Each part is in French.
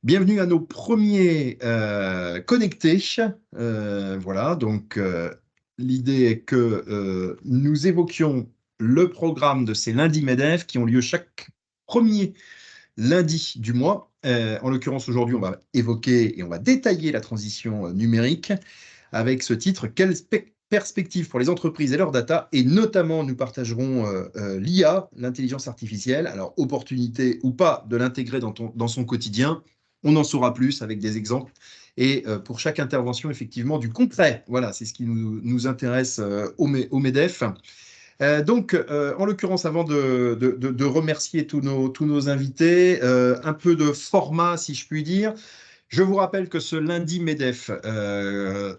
Bienvenue à nos premiers connectés. Voilà, donc l'idée est que nous évoquions le programme de ces lundis MEDEF qui ont lieu chaque premier lundi du mois. En l'occurrence, aujourd'hui, on va évoquer et on va détailler la transition numérique avec ce titre, quelles perspectives pour les entreprises et leurs data, et notamment nous partagerons l'IA, l'intelligence artificielle, alors opportunité ou pas de l'intégrer dans son quotidien, on en saura plus avec des exemples, et pour chaque intervention, effectivement, du concret. Voilà, c'est ce qui nous intéresse au MEDEF. En l'occurrence, avant de remercier tous nos invités, un peu de format, si je puis dire. Je vous rappelle que ce lundi MEDEF,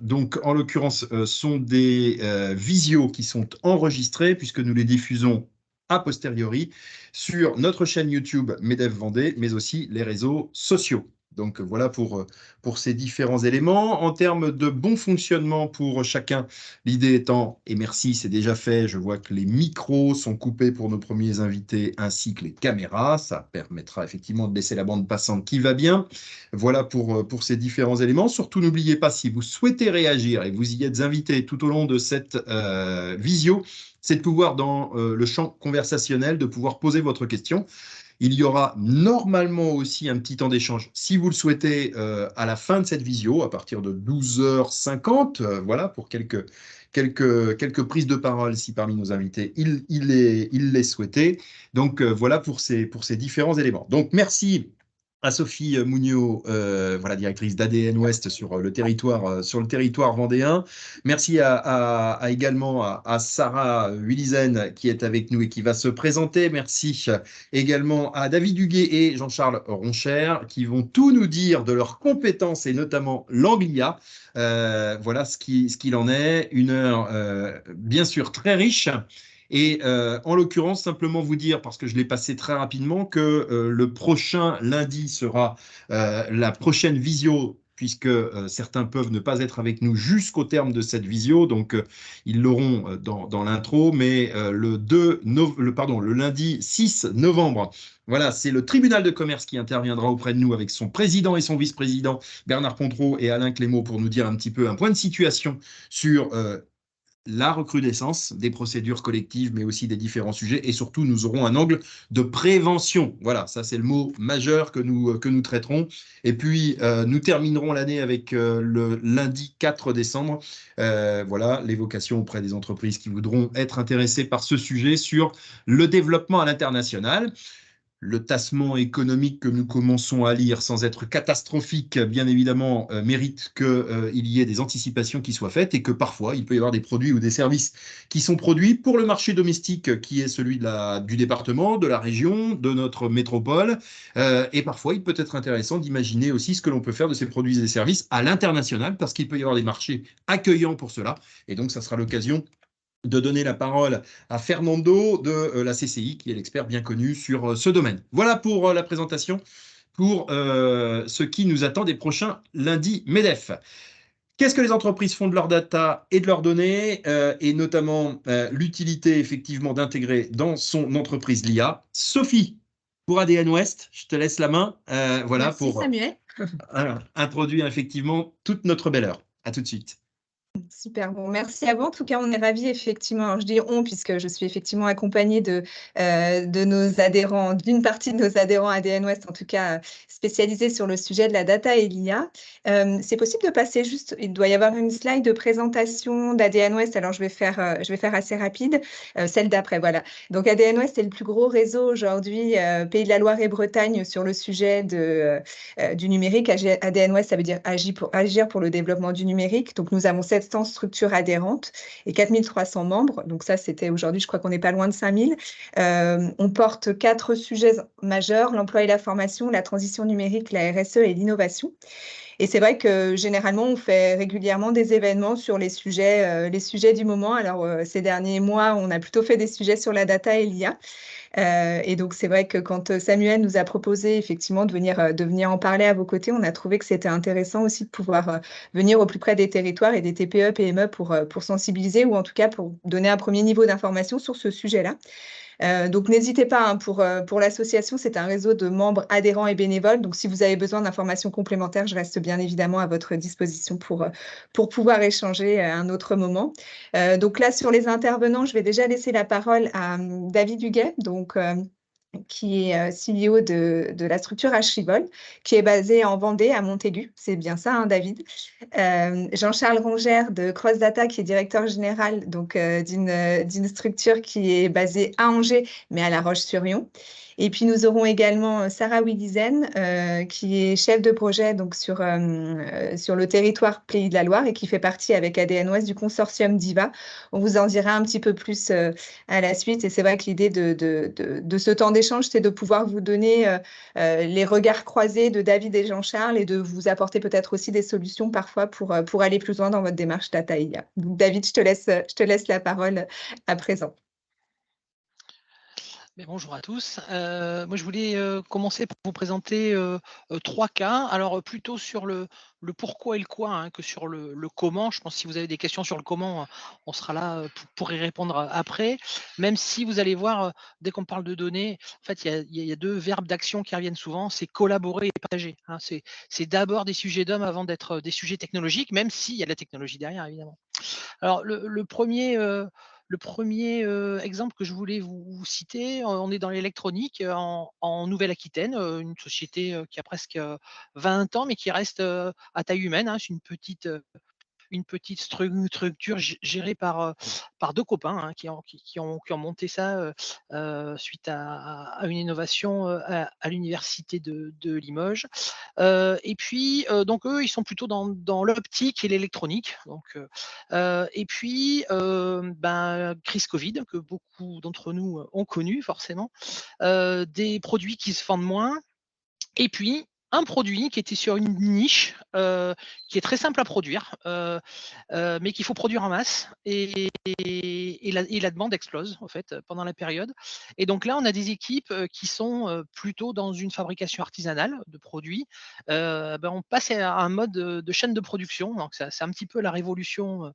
donc en l'occurrence, sont des visios qui sont enregistrés puisque nous les diffusons a posteriori sur notre chaîne YouTube MEDEF Vendée, mais aussi les réseaux sociaux. Donc voilà pour ces différents éléments. En termes de bon fonctionnement pour chacun, l'idée étant, et merci, c'est déjà fait, je vois que les micros sont coupés pour nos premiers invités ainsi que les caméras. Ça permettra effectivement de laisser la bande passante qui va bien. Voilà pour ces différents éléments. Surtout, n'oubliez pas, si vous souhaitez réagir et vous y êtes invité tout au long de cette visio, c'est de pouvoir, dans le champ conversationnel, de pouvoir poser votre question. Il y aura normalement aussi un petit temps d'échange, si vous le souhaitez, à la fin de cette visio, à partir de 12h50, voilà, pour quelques prises de parole, si parmi nos invités, il les souhaitait. Donc, voilà pour ces différents éléments. Donc, merci à Sophie Mouniot, voilà, directrice d'ADN Ouest sur le territoire vendéen. Merci également à Sarah Willisen qui est avec nous et qui va se présenter. Merci également à David Huguet et Jean-Charles Roncher qui vont tout nous dire de leurs compétences et notamment l'Anglia. Voilà ce qu'il en est. Une heure, bien sûr, très riche. Et en l'occurrence, simplement vous dire, parce que je l'ai passé très rapidement, que le prochain lundi sera la prochaine visio, puisque certains peuvent ne pas être avec nous jusqu'au terme de cette visio, donc ils l'auront dans l'intro, mais le lundi 6 novembre, voilà, c'est le tribunal de commerce qui interviendra auprès de nous avec son président et son vice-président, Bernard Pontreau et Alain Clément, pour nous dire un petit peu un point de situation sur la recrudescence des procédures collectives, mais aussi des différents sujets. Et surtout, nous aurons un angle de prévention. Voilà, ça c'est le mot majeur que nous traiterons. Et puis, nous terminerons l'année avec le lundi 4 décembre. Voilà, l'évocation auprès des entreprises qui voudront être intéressées par ce sujet sur le développement à l'international. Le tassement économique que nous commençons à lire, sans être catastrophique, bien évidemment, mérite qu'il y ait des anticipations qui soient faites et que parfois, il peut y avoir des produits ou des services qui sont produits pour le marché domestique qui est celui du département, de la région, de notre métropole. Et parfois, il peut être intéressant d'imaginer aussi ce que l'on peut faire de ces produits et des services à l'international parce qu'il peut y avoir des marchés accueillants pour cela. Et donc, ça sera l'occasion de donner la parole à Fernando de la CCI, qui est l'expert bien connu sur ce domaine. Voilà pour la présentation, pour ce qui nous attend des prochains lundis MEDEF. Qu'est-ce que les entreprises font de leurs data et de leurs données, et notamment l'utilité effectivement d'intégrer dans son entreprise l'IA. Sophie, pour ADN Ouest, je te laisse la main, voilà, Merci pour Samuel. introduire effectivement toute notre belle heure. À tout de suite. Super, bon, merci à vous. En tout cas, on est ravis effectivement, alors je dis «on» puisque je suis effectivement accompagnée de nos adhérents, d'une partie de nos adhérents ADN Ouest, en tout cas, spécialisés sur le sujet de la data et l'IA. C'est possible de passer juste, il doit y avoir une slide de présentation d'ADN Ouest, alors je vais faire assez rapide, celle d'après, voilà. Donc ADN Ouest est le plus gros réseau aujourd'hui, Pays de la Loire et Bretagne sur le sujet du numérique. ADN Ouest, ça veut dire agir pour le développement du numérique. Donc nous avons 700 structures adhérentes et 4300 membres. Donc ça, c'était aujourd'hui, je crois qu'on n'est pas loin de 5000. On porte 4 sujets majeurs: l'emploi et la formation, la transition numérique, la RSE et l'innovation. Et c'est vrai que généralement, on fait régulièrement des événements sur les sujets du moment. Alors, ces derniers mois, on a plutôt fait des sujets sur la data et l'IA. Et donc, c'est vrai que quand Samuel nous a proposé effectivement de venir en parler à vos côtés, on a trouvé que c'était intéressant aussi de pouvoir venir au plus près des territoires et des TPE, PME pour sensibiliser ou en tout cas pour donner un premier niveau d'information sur ce sujet-là. Donc n'hésitez pas, hein, pour l'association, c'est un réseau de membres adhérents et bénévoles. Donc si vous avez besoin d'informations complémentaires, je reste bien évidemment à votre disposition pour pouvoir échanger à un autre moment. Donc là, sur les intervenants, je vais déjà laisser la parole à David Huguet, donc, qui est CEO de la structure Archivol, qui est basée en Vendée, à Montaigu. C'est bien ça, hein, David? Jean-Charles Rongère de CrossData, qui est directeur général donc, d'une structure qui est basée à Angers, mais à La Roche-sur-Yon. Et puis nous aurons également Sarah Willizen, qui est chef de projet donc, sur le territoire Pays de la Loire et qui fait partie avec ADN Ouest du consortium DIVA. On vous en dira un petit peu plus à la suite. Et c'est vrai que l'idée de ce temps d'échange, c'est de pouvoir vous donner les regards croisés de David et Jean-Charles et de vous apporter peut-être aussi des solutions parfois pour aller plus loin dans votre démarche Data IA. Donc, David, je te laisse la parole à présent. Mais bonjour à tous. Moi, je voulais commencer par vous présenter 3 cas. Alors, plutôt sur le pourquoi et le quoi, hein, que sur le comment. Je pense que si vous avez des questions sur le comment, on sera là pour y répondre après. Même si vous allez voir, dès qu'on parle de données, en fait, il y a 2 verbes d'action qui reviennent souvent, c'est collaborer et partager, hein. C'est d'abord des sujets d'hommes avant d'être des sujets technologiques, même s'il y a de la technologie derrière, évidemment. Alors le premier exemple que je voulais vous citer, on est dans l'électronique, en Nouvelle-Aquitaine, une société, qui a presque, 20 ans, mais qui reste, à taille humaine, hein. C'est une petite structure gérée par 2 copains, hein, qui ont monté ça, suite à une innovation, à l'université de Limoges. Et puis, donc eux, ils sont plutôt dans l'optique et l'électronique. Donc, et puis, crise Covid, que beaucoup d'entre nous ont connu forcément, des produits qui se vendent moins, et puis un produit qui était sur une niche, qui est très simple à produire, mais qu'il faut produire en masse, et la demande explose en fait pendant la période. Et donc là, on a des équipes qui sont plutôt dans une fabrication artisanale de produits. On passe à un mode de chaîne de production. Donc c'est un petit peu la révolution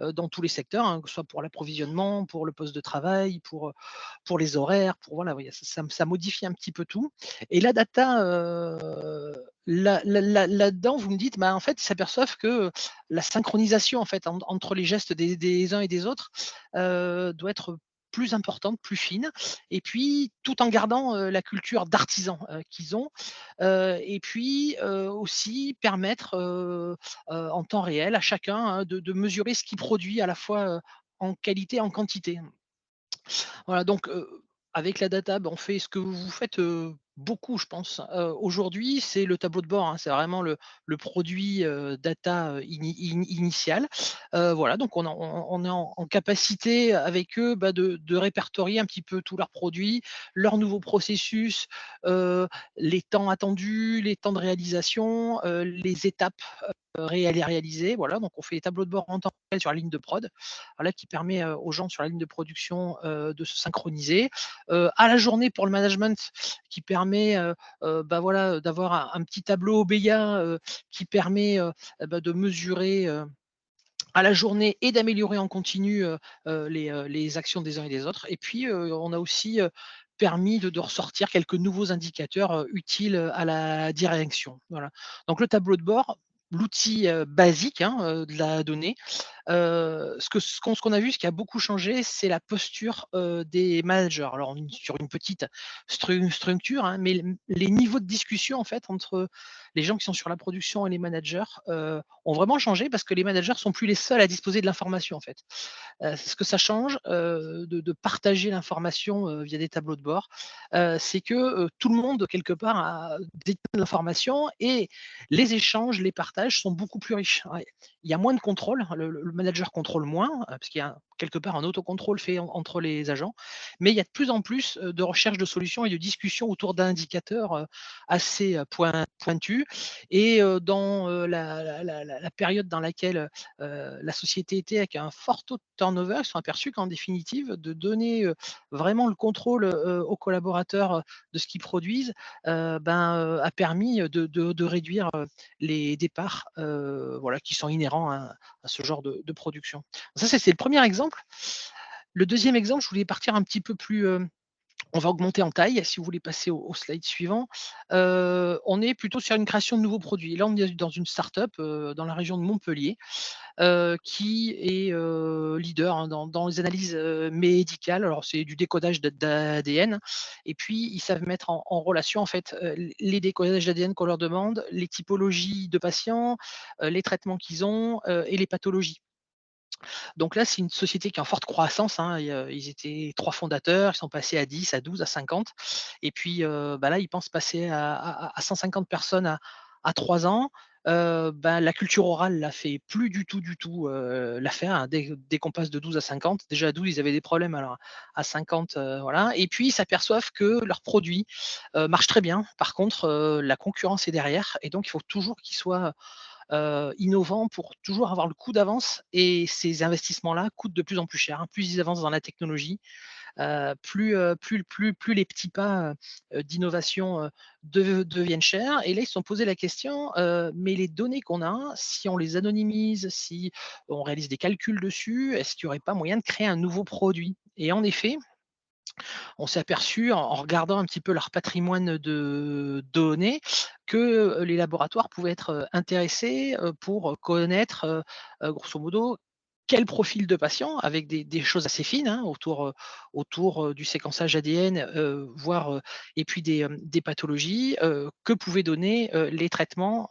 dans tous les secteurs, hein, que ce soit pour l'approvisionnement, pour le poste de travail, pour les horaires, pour voilà, oui, ça modifie un petit peu tout. Et la data, là-dedans, vous me dites, bah, en fait, ils s'aperçoivent que la synchronisation en fait entre les gestes des uns et des autres doit être plus importante, plus fine, et puis tout en gardant la culture d'artisan qu'ils ont, et puis aussi permettre en temps réel à chacun, hein, de mesurer ce qu'il produit à la fois en qualité et en quantité. Voilà, donc avec la data, on fait ce que vous faites beaucoup, je pense. Aujourd'hui, c'est le tableau de bord, hein, c'est vraiment le produit data initial. Voilà, donc on est en capacité avec eux de répertorier un petit peu tous leurs produits, leurs nouveaux processus, les temps attendus, les temps de réalisation, les étapes réalisées. Voilà, donc on fait les tableaux de bord en temps réel sur la ligne de prod, voilà, qui permet aux gens sur la ligne de production de se synchroniser. À la journée pour le management, qui permet voilà, d'avoir un petit tableau OBEA qui permet de mesurer à la journée et d'améliorer en continu les actions des uns et des autres. Et puis, on a aussi permis de ressortir quelques nouveaux indicateurs utiles à la direction. Voilà. Donc le tableau de bord, l'outil basique, hein, de la donnée. Ce qu'on a vu, ce qui a beaucoup changé, c'est la posture des managers. Alors, on est sur une petite structure, hein, mais les niveaux de discussion en fait entre les gens qui sont sur la production et les managers ont vraiment changé, parce que les managers sont plus les seuls à disposer de l'information en fait. Ce que ça change de partager l'information via des tableaux de bord, c'est que tout le monde quelque part détient l'information, et les échanges, les partages sont beaucoup plus riches. Ouais. Il y a moins de contrôle, le manager contrôle moins, parce qu'il y a quelque part un autocontrôle fait entre les agents, mais il y a de plus en plus de recherche de solutions et de discussions autour d'indicateurs assez pointus. Et dans la période dans laquelle la société était avec un fort taux de turnover, ils se sont aperçus qu'en définitive, de donner vraiment le contrôle aux collaborateurs de ce qu'ils produisent a permis de réduire les départs voilà, qui sont inhérents à ce genre de production. Ça, c'est le premier exemple. Le deuxième exemple, je voulais partir un petit peu plus On va augmenter en taille. Si vous voulez passer au slide suivant, on est plutôt sur une création de nouveaux produits. Là, on est dans une start-up, dans la région de Montpellier, qui est, leader, hein, dans les analyses, médicales. Alors c'est du décodage d'ADN et puis ils savent mettre en relation en fait, les décodages d'ADN qu'on leur demande, les typologies de patients, les traitements qu'ils ont, et les pathologies. Donc là, c'est une société qui est en forte croissance, hein, et ils étaient 3 fondateurs, ils sont passés à 10, à 12, à 50 et puis, bah, là, ils pensent passer à 150 personnes à 3 ans. La culture orale là fait plus du tout, l'affaire, hein, dès qu'on passe de 12 à 50. Déjà à 12, ils avaient des problèmes, alors à 50, voilà et puis ils s'aperçoivent que leurs produits, marchent très bien. Par contre, la concurrence est derrière et donc il faut toujours qu'ils soient innovants pour toujours avoir le coup d'avance et ces investissements-là coûtent de plus en plus cher, hein. Plus ils avancent dans la technologie, plus les petits pas, d'innovation, deviennent chers et là, ils se sont posé la question, mais les données qu'on a, si on les anonymise, si on réalise des calculs dessus, est-ce qu'il n'y aurait pas moyen de créer un nouveau produit? Et en effet, on s'est aperçu en regardant un petit peu leur patrimoine de données que, les laboratoires pouvaient être, intéressés, pour connaître, grosso modo, quel profil de patient avec des choses assez fines, hein, autour, du séquençage ADN, voire, et puis des pathologies, que pouvaient donner, les traitements,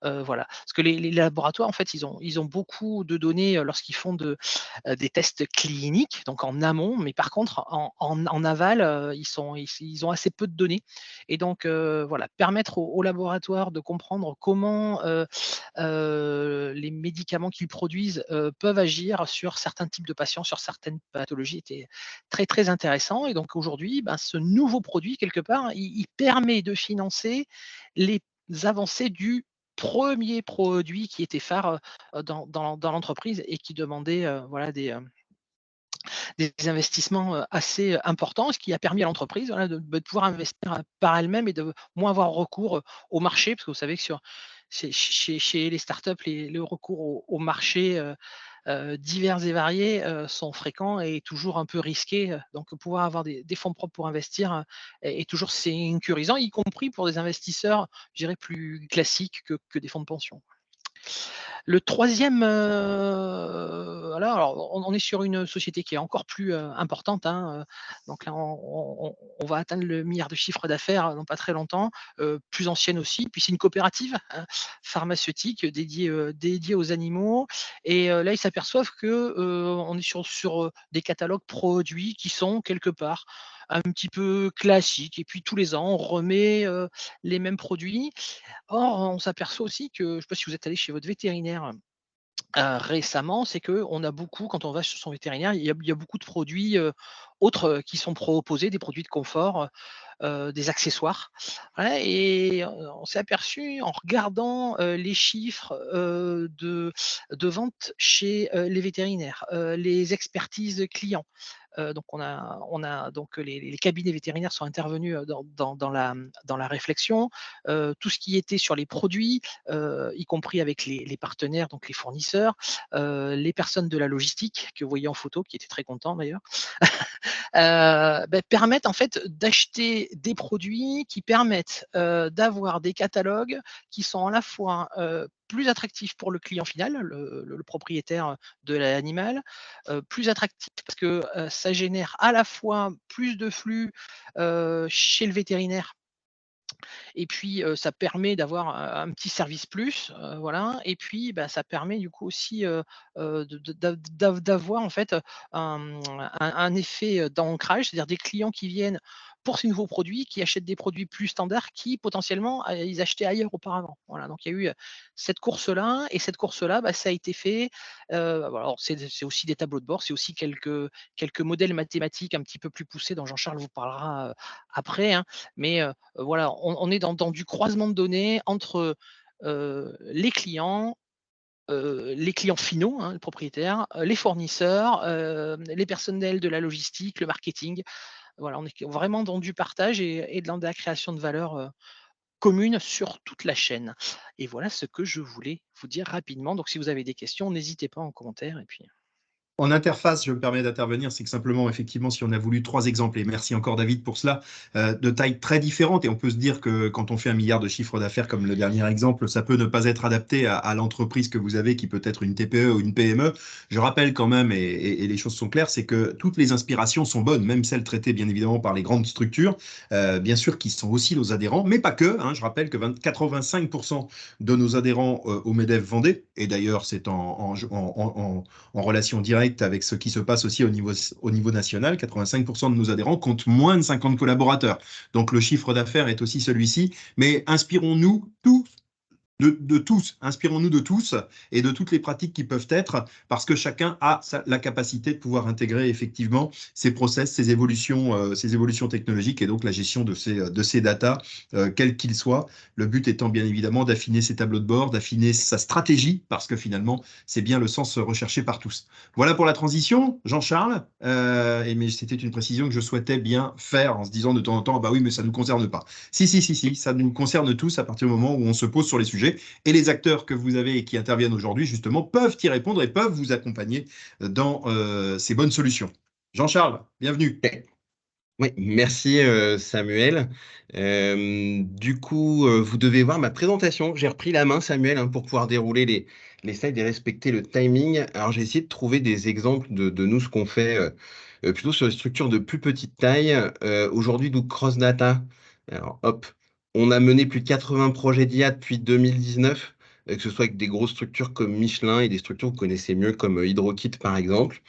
voilà. Parce que les laboratoires, en fait, ils ont beaucoup de données, lorsqu'ils font des tests cliniques, donc en amont, mais par contre en aval, ils ont assez peu de données et donc voilà, permettre aux laboratoires de comprendre comment, les médicaments qu'ils produisent, peuvent agir sur certains types de patients, sur certaines pathologies était très, très intéressant et donc aujourd'hui, ben, ce nouveau produit quelque part, il permet de financer les avancées du premier produit qui était phare, dans l'entreprise et qui demandait, voilà des investissements, assez importants, ce qui a permis à l'entreprise, voilà, de pouvoir investir, par elle-même et de moins avoir recours, au marché. Parce que vous savez que chez les startups, le recours au marché, divers et variés, sont fréquents et toujours un peu risqués, donc pouvoir avoir des fonds propres pour investir, est toujours sécurisant, y compris pour des investisseurs, je dirais plus classiques que des fonds de pension. Le troisième, voilà, alors on est sur une société qui est encore plus, importante, hein, donc là on va atteindre le milliard de chiffre d'affaires dans pas très longtemps, plus ancienne aussi. Puis c'est une coopérative, pharmaceutique dédiée aux animaux et là ils s'aperçoivent que, on est sur, des catalogues produits qui sont quelque part un petit peu classiques et puis tous les ans on remet, les mêmes produits. Or, on s'aperçoit aussi que, je ne sais pas si vous êtes allé chez votre vétérinaire, récemment, c'est qu'on a beaucoup quand on va chez son vétérinaire, il y a beaucoup de produits, autres, qui sont proposés, des produits de confort, des accessoires. Voilà et on s'est aperçu en regardant, les chiffres, de vente chez, les vétérinaires, les expertises clients. Donc on a donc les cabinets vétérinaires sont intervenus, dans la réflexion, tout ce qui était sur les produits, y compris avec les partenaires, donc les fournisseurs, les personnes de la logistique que vous voyez en photo, qui étaient très contents d'ailleurs, permettent en fait d'acheter des produits qui permettent, d'avoir des catalogues qui sont à la fois, plus attractifs pour le client final, le propriétaire de l'animal, plus attractifs parce que, ça génère à la fois plus de flux, chez le vétérinaire et puis, ça permet d'avoir un petit service plus, voilà et puis, bah, ça permet du coup aussi, d'avoir en fait, un effet, d'ancrage, c'est-à-dire des clients qui viennent pour ces nouveaux produits, qui achètent des produits plus standards qui potentiellement, ils achetaient ailleurs auparavant. Voilà, donc il y a eu, cette course-là et cette course-là, bah, ça a été fait, voilà, alors c'est aussi des tableaux de bord, c'est aussi quelques modèles mathématiques un petit peu plus poussés dont Jean-Charles vous parlera, après, hein, mais voilà, on est dans du croisement de données entre, les clients finaux, hein, le propriétaire, les fournisseurs, les personnels de la logistique, le marketing. Voilà, on est vraiment dans du partage et dans de la création de valeur, commune sur toute la chaîne. Et voilà ce que je voulais vous dire rapidement. Donc si vous avez des questions, n'hésitez pas en commentaire et puis En interface, je me permets d'intervenir, c'est que simplement, effectivement, si on a voulu 3 exemples, et merci encore David pour cela, de tailles très différentes, et on peut se dire que quand on fait 1 milliard de chiffre d'affaires, comme le dernier exemple, ça peut ne pas être adapté à l'entreprise que vous avez, qui peut être une TPE ou une PME. Je rappelle quand même, et les choses sont claires, c'est que toutes les inspirations sont bonnes, même celles traitées bien évidemment par les grandes structures, bien sûr, qui sont aussi nos adhérents, mais pas que. Hein, je rappelle que 85% de nos adhérents au MEDEF Vendée, et d'ailleurs c'est en relation directe avec ce qui se passe aussi au niveau national. 85% de nos adhérents comptent moins de 50 collaborateurs. Donc le chiffre d'affaires est aussi celui-ci. Mais inspirons-nous tous de tous, inspirons-nous de tous et de toutes les pratiques qui peuvent être, parce que chacun a la capacité de pouvoir intégrer effectivement ces process, ces évolutions technologiques et donc la gestion de ces data, quels qu'ils soient. Le but étant bien évidemment d'affiner ses tableaux de bord, d'affiner sa stratégie, parce que finalement, c'est bien le sens recherché par tous. Voilà pour la transition, Jean-Charles. Mais c'était une précision que je souhaitais bien faire en se disant de temps en temps, ah bah oui, mais ça ne nous concerne pas. Si, ça nous concerne tous à partir du moment où on se pose sur les sujets. Et les acteurs que vous avez et qui interviennent aujourd'hui, justement, peuvent y répondre et peuvent vous accompagner dans ces bonnes solutions. Jean-Charles, bienvenue. Oui, merci Samuel. Du coup, vous devez voir ma présentation. J'ai repris la main, Samuel, hein, pour pouvoir dérouler les slides et respecter le timing. Alors, j'ai essayé de trouver des exemples de nous, ce qu'on fait plutôt sur des structures de plus petite taille. Aujourd'hui, donc Cross Data. Alors, hop, on a mené plus de 80 projets d'IA depuis 2019, que ce soit avec des grosses structures comme Michelin et des structures que vous connaissez mieux comme HydroKit, par exemple.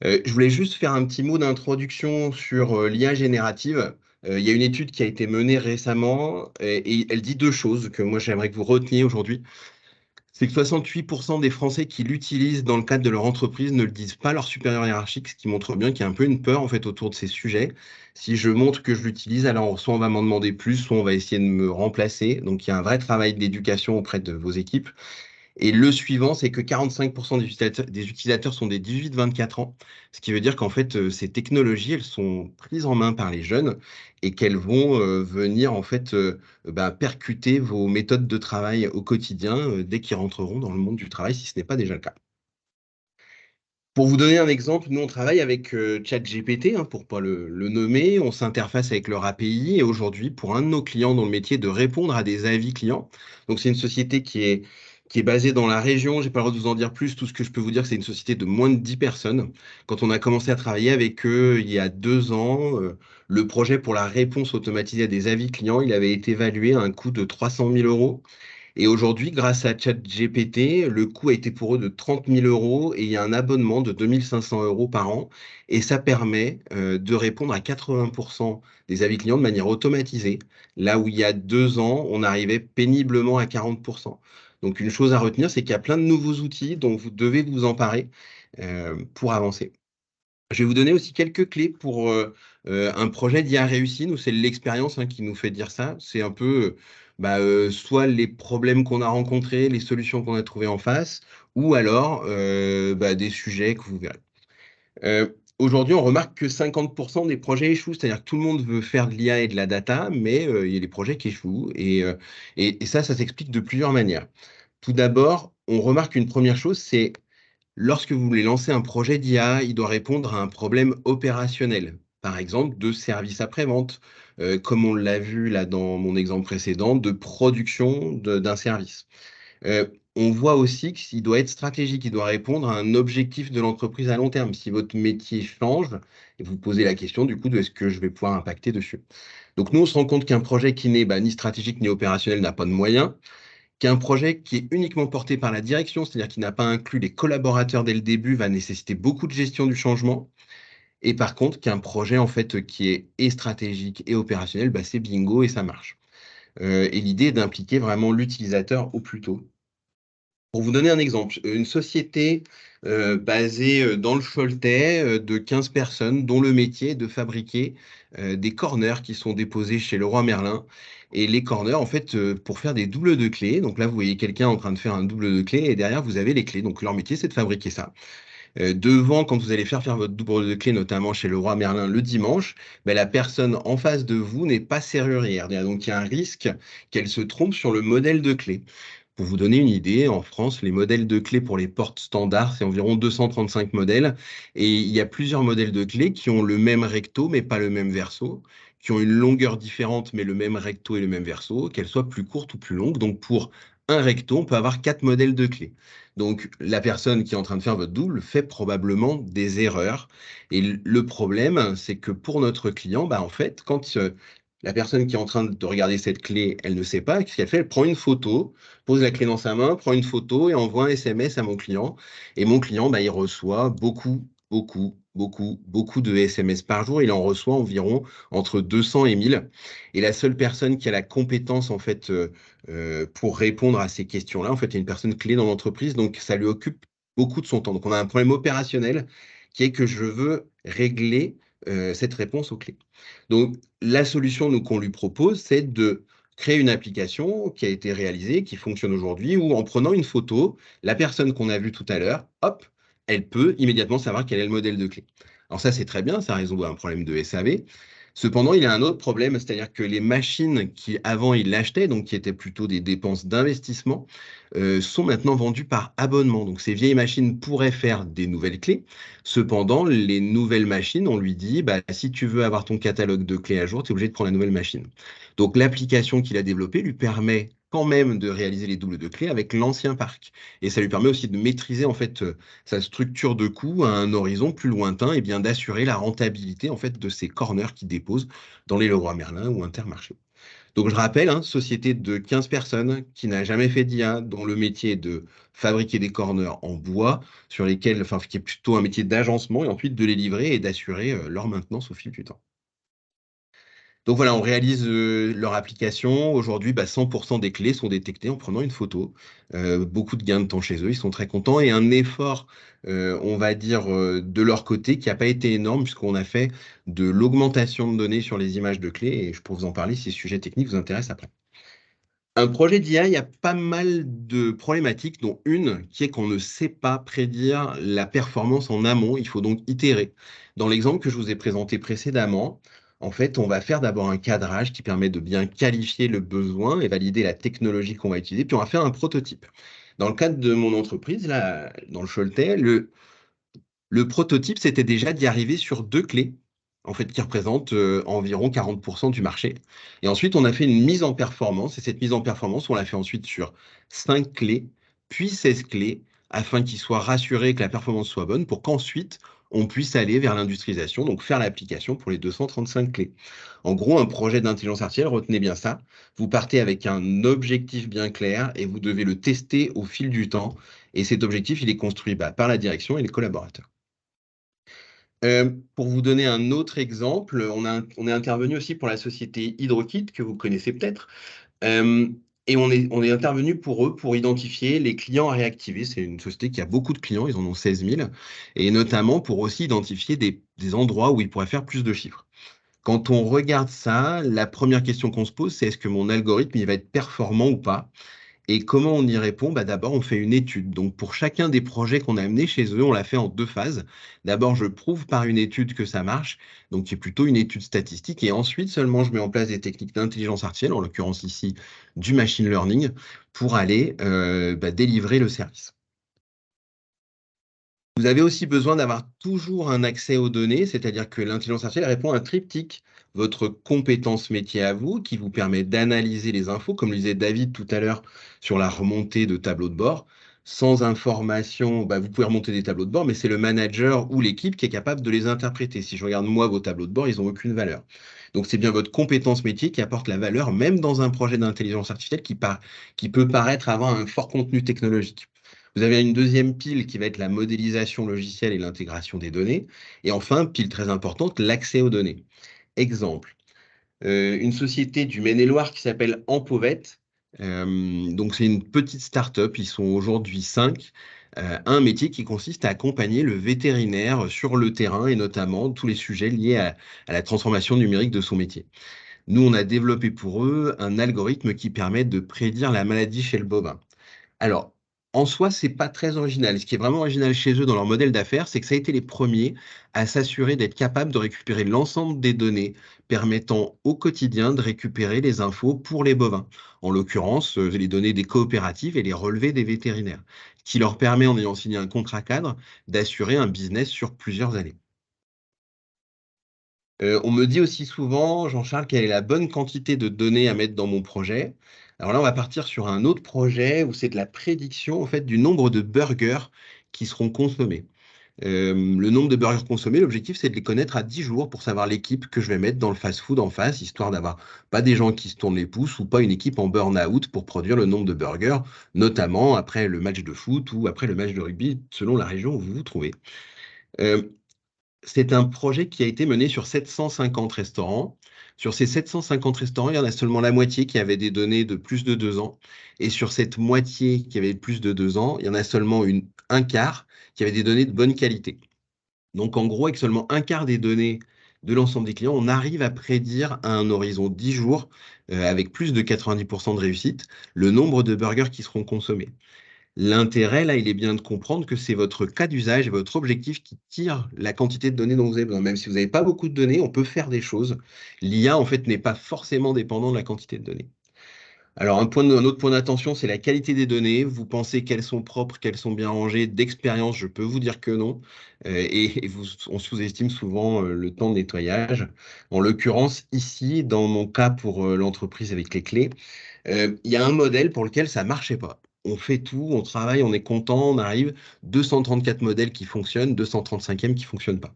Je voulais juste faire un petit mot d'introduction sur l'IA générative. Il y a une étude qui a été menée récemment et elle dit deux choses que moi j'aimerais que vous reteniez aujourd'hui. C'est que 68% des Français qui l'utilisent dans le cadre de leur entreprise ne le disent pas à leur supérieur hiérarchique, ce qui montre bien qu'il y a un peu une peur en fait autour de ces sujets. Si je montre que je l'utilise, alors soit on va m'en demander plus, soit on va essayer de me remplacer. Donc il y a un vrai travail d'éducation auprès de vos équipes. Et le suivant, c'est que 45% des utilisateurs sont des 18-24 ans, ce qui veut dire qu'en fait, ces technologies, elles sont prises en main par les jeunes et qu'elles vont venir en fait percuter vos méthodes de travail au quotidien dès qu'ils rentreront dans le monde du travail, si ce n'est pas déjà le cas. Pour vous donner un exemple, nous, on travaille avec ChatGPT, hein, pour ne pas le nommer. On s'interface avec leur API et aujourd'hui, pour un de nos clients dans le métier de répondre à des avis clients, donc c'est une société qui est basée dans la région. J'ai pas le droit de vous en dire plus. Tout ce que je peux vous dire, c'est une société de moins de 10 personnes. Quand on a commencé à travailler avec eux il y a 2 ans, le projet pour la réponse automatisée à des avis clients, il avait été évalué à un coût de 300 000 euros. Et aujourd'hui, grâce à ChatGPT, le coût a été pour eux de 30 000 euros et il y a un abonnement de 2 500 euros par an. Et ça permet de répondre à 80% des avis clients de manière automatisée, là où il y a 2 ans, on arrivait péniblement à 40%. Donc une chose à retenir, c'est qu'il y a plein de nouveaux outils dont vous devez vous emparer pour avancer. Je vais vous donner aussi quelques clés pour un projet d'IA réussi. Nous, c'est l'expérience, hein, qui nous fait dire ça. C'est un peu soit les problèmes qu'on a rencontrés, les solutions qu'on a trouvées en face, ou alors des sujets que vous verrez. Aujourd'hui, on remarque que 50% des projets échouent, c'est-à-dire que tout le monde veut faire de l'IA et de la data, mais il y a des projets qui échouent. Et ça s'explique de plusieurs manières. Tout d'abord, on remarque une première chose, c'est lorsque vous voulez lancer un projet d'IA, il doit répondre à un problème opérationnel, par exemple de service après-vente, comme on l'a vu là dans mon exemple précédent, de production d'un service. On voit aussi qu'il doit être stratégique, il doit répondre à un objectif de l'entreprise à long terme. Si votre métier change, et vous posez la question du coup de est-ce que je vais pouvoir impacter dessus. Donc nous, on se rend compte qu'un projet qui n'est ni stratégique ni opérationnel n'a pas de moyens, qu'un projet qui est uniquement porté par la direction, c'est-à-dire qui n'a pas inclus les collaborateurs dès le début, va nécessiter beaucoup de gestion du changement. Et par contre, qu'un projet en fait qui est et stratégique et opérationnel, c'est bingo et ça marche. Et l'idée est d'impliquer vraiment l'utilisateur au plus tôt. Pour vous donner un exemple, une société basée dans le Choletais de 15 personnes dont le métier est de fabriquer des corners qui sont déposés chez Leroy Merlin. Et les corners, en fait, pour faire des doubles de clés. Donc là, vous voyez quelqu'un en train de faire un double de clés et derrière, vous avez les clés. Donc leur métier, c'est de fabriquer ça. Devant, quand vous allez faire votre double de clés, notamment chez Leroy Merlin le dimanche, la personne en face de vous n'est pas serrurière. Donc il y a un risque qu'elle se trompe sur le modèle de clé. Pour vous donner une idée, en France, les modèles de clés pour les portes standards, c'est environ 235 modèles. Et il y a plusieurs modèles de clés qui ont le même recto, mais pas le même verso, qui ont une longueur différente, mais le même recto et le même verso, qu'elles soient plus courtes ou plus longues. Donc, pour un recto, on peut avoir 4 modèles de clés. Donc, la personne qui est en train de faire votre double fait probablement des erreurs. Et le problème, c'est que pour notre client, en fait, quand la personne qui est en train de regarder cette clé, elle ne sait pas, ce qu'elle fait, elle prend une photo, pose la clé dans sa main, prend une photo et envoie un SMS à mon client. Et mon client, il reçoit beaucoup de SMS par jour. Il en reçoit environ entre 200 et 1000. Et la seule personne qui a la compétence, en fait, pour répondre à ces questions-là, en fait, est une personne clé dans l'entreprise. Donc, ça lui occupe beaucoup de son temps. Donc, on a un problème opérationnel qui est que je veux régler cette réponse aux clés. Donc, la solution qu'on lui propose, c'est de créer une application qui a été réalisée, qui fonctionne aujourd'hui, où en prenant une photo, la personne qu'on a vue tout à l'heure, hop, elle peut immédiatement savoir quel est le modèle de clé. Alors ça, c'est très bien, ça résout un problème de SAV. Cependant, il y a un autre problème, c'est-à-dire que les machines qui avant il l'achetaient, donc qui étaient plutôt des dépenses d'investissement, sont maintenant vendues par abonnement. Donc ces vieilles machines pourraient faire des nouvelles clés. Cependant, les nouvelles machines, on lui dit, si tu veux avoir ton catalogue de clés à jour, tu es obligé de prendre la nouvelle machine. Donc l'application qu'il a développée lui permet quand même de réaliser les doubles de clés avec l'ancien parc. Et ça lui permet aussi de maîtriser en fait sa structure de coût à un horizon plus lointain et bien d'assurer la rentabilité en fait de ces corners qu'il dépose dans les Leroy Merlin ou Intermarché. Donc je rappelle, société de 15 personnes qui n'a jamais fait d'IA, dont le métier est de fabriquer des corners en bois, sur lesquels, enfin, qui est plutôt un métier d'agencement, et ensuite de les livrer et d'assurer leur maintenance au fil du temps. Donc voilà, on réalise leur application. Aujourd'hui, 100% des clés sont détectées en prenant une photo. Beaucoup de gains de temps chez eux, ils sont très contents. Et un effort, on va dire, de leur côté qui n'a pas été énorme puisqu'on a fait de l'augmentation de données sur les images de clés. Et je peux vous en parler si ces sujets techniques vous intéressent après. Un projet d'IA, il y a pas mal de problématiques, dont une qui est qu'on ne sait pas prédire la performance en amont. Il faut donc itérer. Dans l'exemple que je vous ai présenté précédemment, en fait, on va faire d'abord un cadrage qui permet de bien qualifier le besoin et valider la technologie qu'on va utiliser, puis on va faire un prototype. Dans le cadre de mon entreprise, là, dans le Choletais, le prototype, c'était déjà d'y arriver sur 2 clés, en fait, qui représentent environ 40% du marché. Et ensuite, on a fait une mise en performance, et cette mise en performance, on l'a fait ensuite sur 5 clés, puis 16 clés, afin qu'ils soient rassurés que la performance soit bonne, pour qu'ensuite, on puisse aller vers l'industrialisation, donc faire l'application pour les 235 clés. En gros, un projet d'intelligence artificielle, retenez bien ça, vous partez avec un objectif bien clair, et vous devez le tester au fil du temps, et cet objectif, il est construit par la direction et les collaborateurs. Pour vous donner un autre exemple, on est intervenu aussi pour la société HydroKit, que vous connaissez peut-être. Et on est intervenu pour eux pour identifier les clients à réactiver. C'est une société qui a beaucoup de clients, ils en ont 16 000, et notamment pour aussi identifier des endroits où ils pourraient faire plus de chiffres. Quand on regarde ça, la première question qu'on se pose, c'est est-ce que mon algorithme il va être performant ou pas? Et comment on y répond? D'abord, on fait une étude. Donc, pour chacun des projets qu'on a amenés chez eux, on l'a fait en 2 phases. D'abord, je prouve par une étude que ça marche, donc qui est plutôt une étude statistique. Et ensuite, seulement, je mets en place des techniques d'intelligence artificielle, en l'occurrence ici du machine learning, pour aller délivrer le service. Vous avez aussi besoin d'avoir toujours un accès aux données, c'est-à-dire que l'intelligence artificielle répond à un triptyque. Votre compétence métier à vous, qui vous permet d'analyser les infos, comme le disait David tout à l'heure sur la remontée de tableaux de bord. Sans information, vous pouvez remonter des tableaux de bord, mais c'est le manager ou l'équipe qui est capable de les interpréter. Si je regarde moi vos tableaux de bord, ils n'ont aucune valeur. Donc c'est bien votre compétence métier qui apporte la valeur, même dans un projet d'intelligence artificielle qui peut paraître avoir un fort contenu technologique. Vous avez une deuxième pile qui va être la modélisation logicielle et l'intégration des données. Et enfin, pile très importante, l'accès aux données. Exemple, une société du Maine-et-Loire qui s'appelle Empovette. Donc, c'est une petite start-up, ils sont aujourd'hui 5. Un métier qui consiste à accompagner le vétérinaire sur le terrain et notamment tous les sujets liés à la transformation numérique de son métier. Nous, on a développé pour eux un algorithme qui permet de prédire la maladie chez le bovin. Alors, En soi, c'est pas très original. Ce qui est vraiment original chez eux dans leur modèle d'affaires, c'est que ça a été les premiers à s'assurer d'être capables de récupérer l'ensemble des données permettant au quotidien de récupérer les infos pour les bovins. En l'occurrence, les données des coopératives et les relevés des vétérinaires, qui leur permet, en ayant signé un contrat cadre, d'assurer un business sur plusieurs années. On me dit aussi souvent, Jean-Charles, quelle est la bonne quantité de données à mettre dans mon projet. Alors là, on va partir sur un autre projet où c'est de la prédiction en fait, du nombre de burgers qui seront consommés. Le nombre de burgers consommés, l'objectif, c'est de les connaître à 10 jours pour savoir l'équipe que je vais mettre dans le fast-food en face, histoire d'avoir pas des gens qui se tournent les pouces ou pas une équipe en burn-out pour produire le nombre de burgers, notamment après le match de foot ou après le match de rugby, selon la région où vous vous trouvez. Euh, c'est un projet qui a été mené sur 750 restaurants. Sur ces 750 restaurants, il y en a seulement la moitié qui avait des données de plus de 2 ans. Et sur cette moitié qui avait plus de 2 ans, il y en a seulement un quart qui avait des données de bonne qualité. Donc en gros, avec seulement un quart des données de l'ensemble des clients, on arrive à prédire à un horizon 10 jours, avec plus de 90% de réussite, le nombre de burgers qui seront consommés. L'intérêt, là, il est bien de comprendre que c'est votre cas d'usage et votre objectif qui tire la quantité de données dont vous avez besoin. Même si vous n'avez pas beaucoup de données, on peut faire des choses. L'IA, en fait, n'est pas forcément dépendant de la quantité de données. Alors, un autre point d'attention, c'est la qualité des données. Vous pensez qu'elles sont propres, qu'elles sont bien rangées. D'expérience, je peux vous dire que non. On sous-estime souvent le temps de nettoyage. En l'occurrence, ici, dans mon cas pour l'entreprise avec les clés, il y a un modèle pour lequel ça marchait pas. On fait tout, on travaille, on est content, on arrive, 234 modèles qui fonctionnent, 235e qui fonctionnent pas.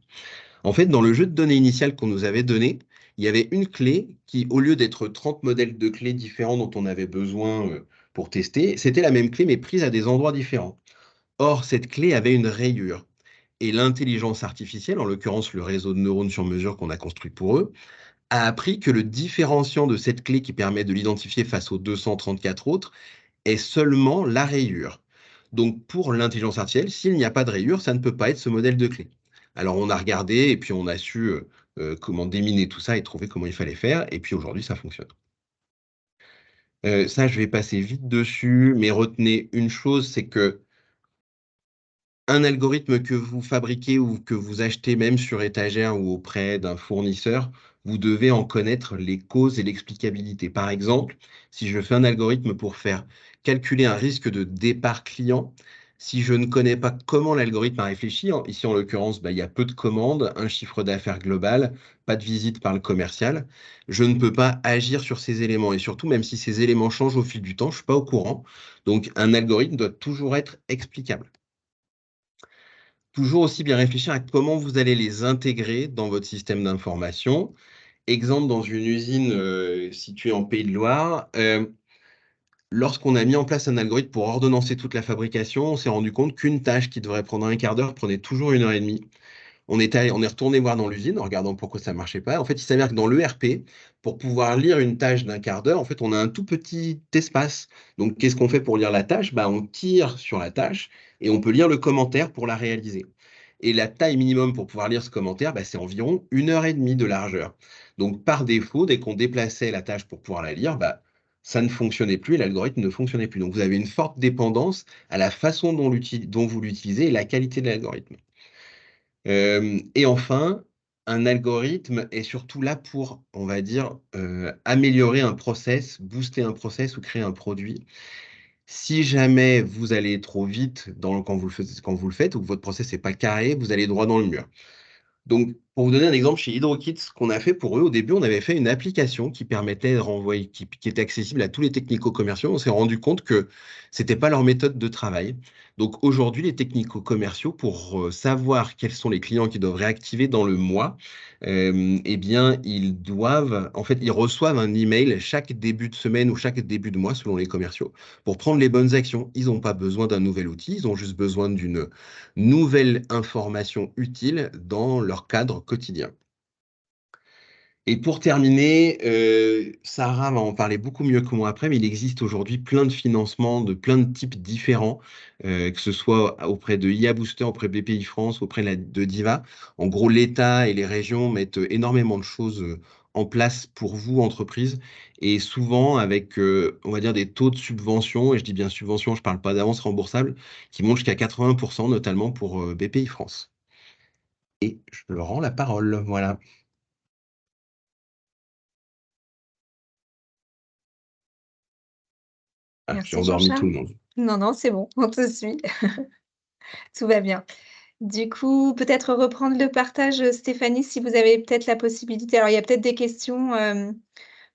En fait, dans le jeu de données initial qu'on nous avait donné, il y avait une clé qui, au lieu d'être 30 modèles de clés différents dont on avait besoin pour tester, c'était la même clé mais prise à des endroits différents. Or, cette clé avait une rayure. Et l'intelligence artificielle, en l'occurrence le réseau de neurones sur mesure qu'on a construit pour eux, a appris que le différenciant de cette clé qui permet de l'identifier face aux 234 autres est seulement la rayure. Donc pour l'intelligence artificielle, s'il n'y a pas de rayure, ça ne peut pas être ce modèle de clé. Alors on a regardé et puis on a su comment déminer tout ça et trouver comment il fallait faire. Et puis aujourd'hui, ça fonctionne. Ça, je vais passer vite dessus, mais retenez une chose, c'est que un algorithme que vous fabriquez ou que vous achetez même sur étagère ou auprès d'un fournisseur, vous devez en connaître les causes et l'explicabilité. Par exemple, si je fais un algorithme pour faire calculer un risque de départ client, si je ne connais pas comment l'algorithme a réfléchi, ici en l'occurrence, il y a peu de commandes, un chiffre d'affaires global, pas de visite par le commercial, je ne peux pas agir sur ces éléments. Et surtout, même si ces éléments changent au fil du temps, je ne suis pas au courant. Donc, un algorithme doit toujours être explicable. Toujours aussi bien réfléchir à comment vous allez les intégrer dans votre système d'information. Exemple, dans une usine située en Pays de Loire, lorsqu'on a mis en place un algorithme pour ordonnancer toute la fabrication, on s'est rendu compte qu'une tâche qui devrait prendre un quart d'heure prenait toujours 1 heure et demie. On est retourné voir dans l'usine en regardant pourquoi ça ne marchait pas. En fait, il s'avère que dans l'ERP, pour pouvoir lire une tâche d'un quart d'heure, en fait, on a un tout petit espace. Donc, qu'est-ce qu'on fait pour lire la tâche? On tire sur la tâche et on peut lire le commentaire pour la réaliser. Et la taille minimum pour pouvoir lire ce commentaire, c'est environ 1 heure et demie de largeur. Donc, par défaut, dès qu'on déplaçait la tâche pour pouvoir la lire, ça ne fonctionnait plus et l'algorithme ne fonctionnait plus. Donc, vous avez une forte dépendance à la façon dont vous l'utilisez et la qualité de l'algorithme. Et enfin, un algorithme est surtout là pour, on va dire, améliorer un process, booster un process ou créer un produit. Si jamais vous allez trop vite quand vous le faites ou que votre process n'est pas carré, vous allez droit dans le mur. Donc, pour vous donner un exemple, chez HydroKit, ce qu'on a fait pour eux, au début, on avait fait une application qui permettait de renvoyer, qui était accessible à tous les technico-commerciaux. On s'est rendu compte que ce n'était pas leur méthode de travail. Donc, aujourd'hui, les technico-commerciaux, pour savoir quels sont les clients qui doivent réactiver dans le mois, ils reçoivent un email chaque début de semaine ou chaque début de mois, selon les commerciaux, pour prendre les bonnes actions. Ils n'ont pas besoin d'un nouvel outil, ils ont juste besoin d'une nouvelle information utile dans leur cadre quotidien. Et pour terminer, Sarah va en parler beaucoup mieux que moi après, mais il existe aujourd'hui plein de financements de plein de types différents, que ce soit auprès de IA Booster, auprès de BPI France, auprès de Diva. En gros, l'État et les régions mettent énormément de choses en place pour vous, entreprise, et souvent avec, on va dire, des taux de subvention, et je dis bien subvention, je ne parle pas d'avance remboursable, qui montent jusqu'à 80%, notamment pour BPI France. Et je leur rends la parole, voilà. Ah, j'ai Merci endormi tout Jean-Charles. le monde. Non, non, c'est bon, on te suit. Tout va bien. Du coup, peut-être reprendre le partage, Stéphanie, si vous avez peut-être la possibilité. Alors, il y a peut-être des questions,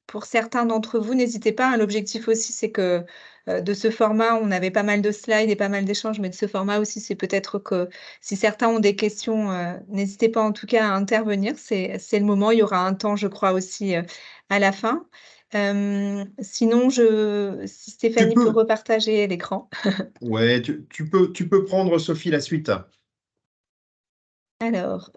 pour certains d'entre vous, n'hésitez pas, hein. L'objectif aussi, c'est que, de ce format, on avait pas mal de slides et pas mal d'échanges, mais de ce format aussi, c'est peut-être que si certains ont des questions, n'hésitez pas en tout cas à intervenir. C'est le moment. Il y aura un temps, je crois aussi, à la fin. Sinon si Tu Stéphanie peut peux, repartager l'écran. ouais, tu peux prendre, Sophie, la suite. Alors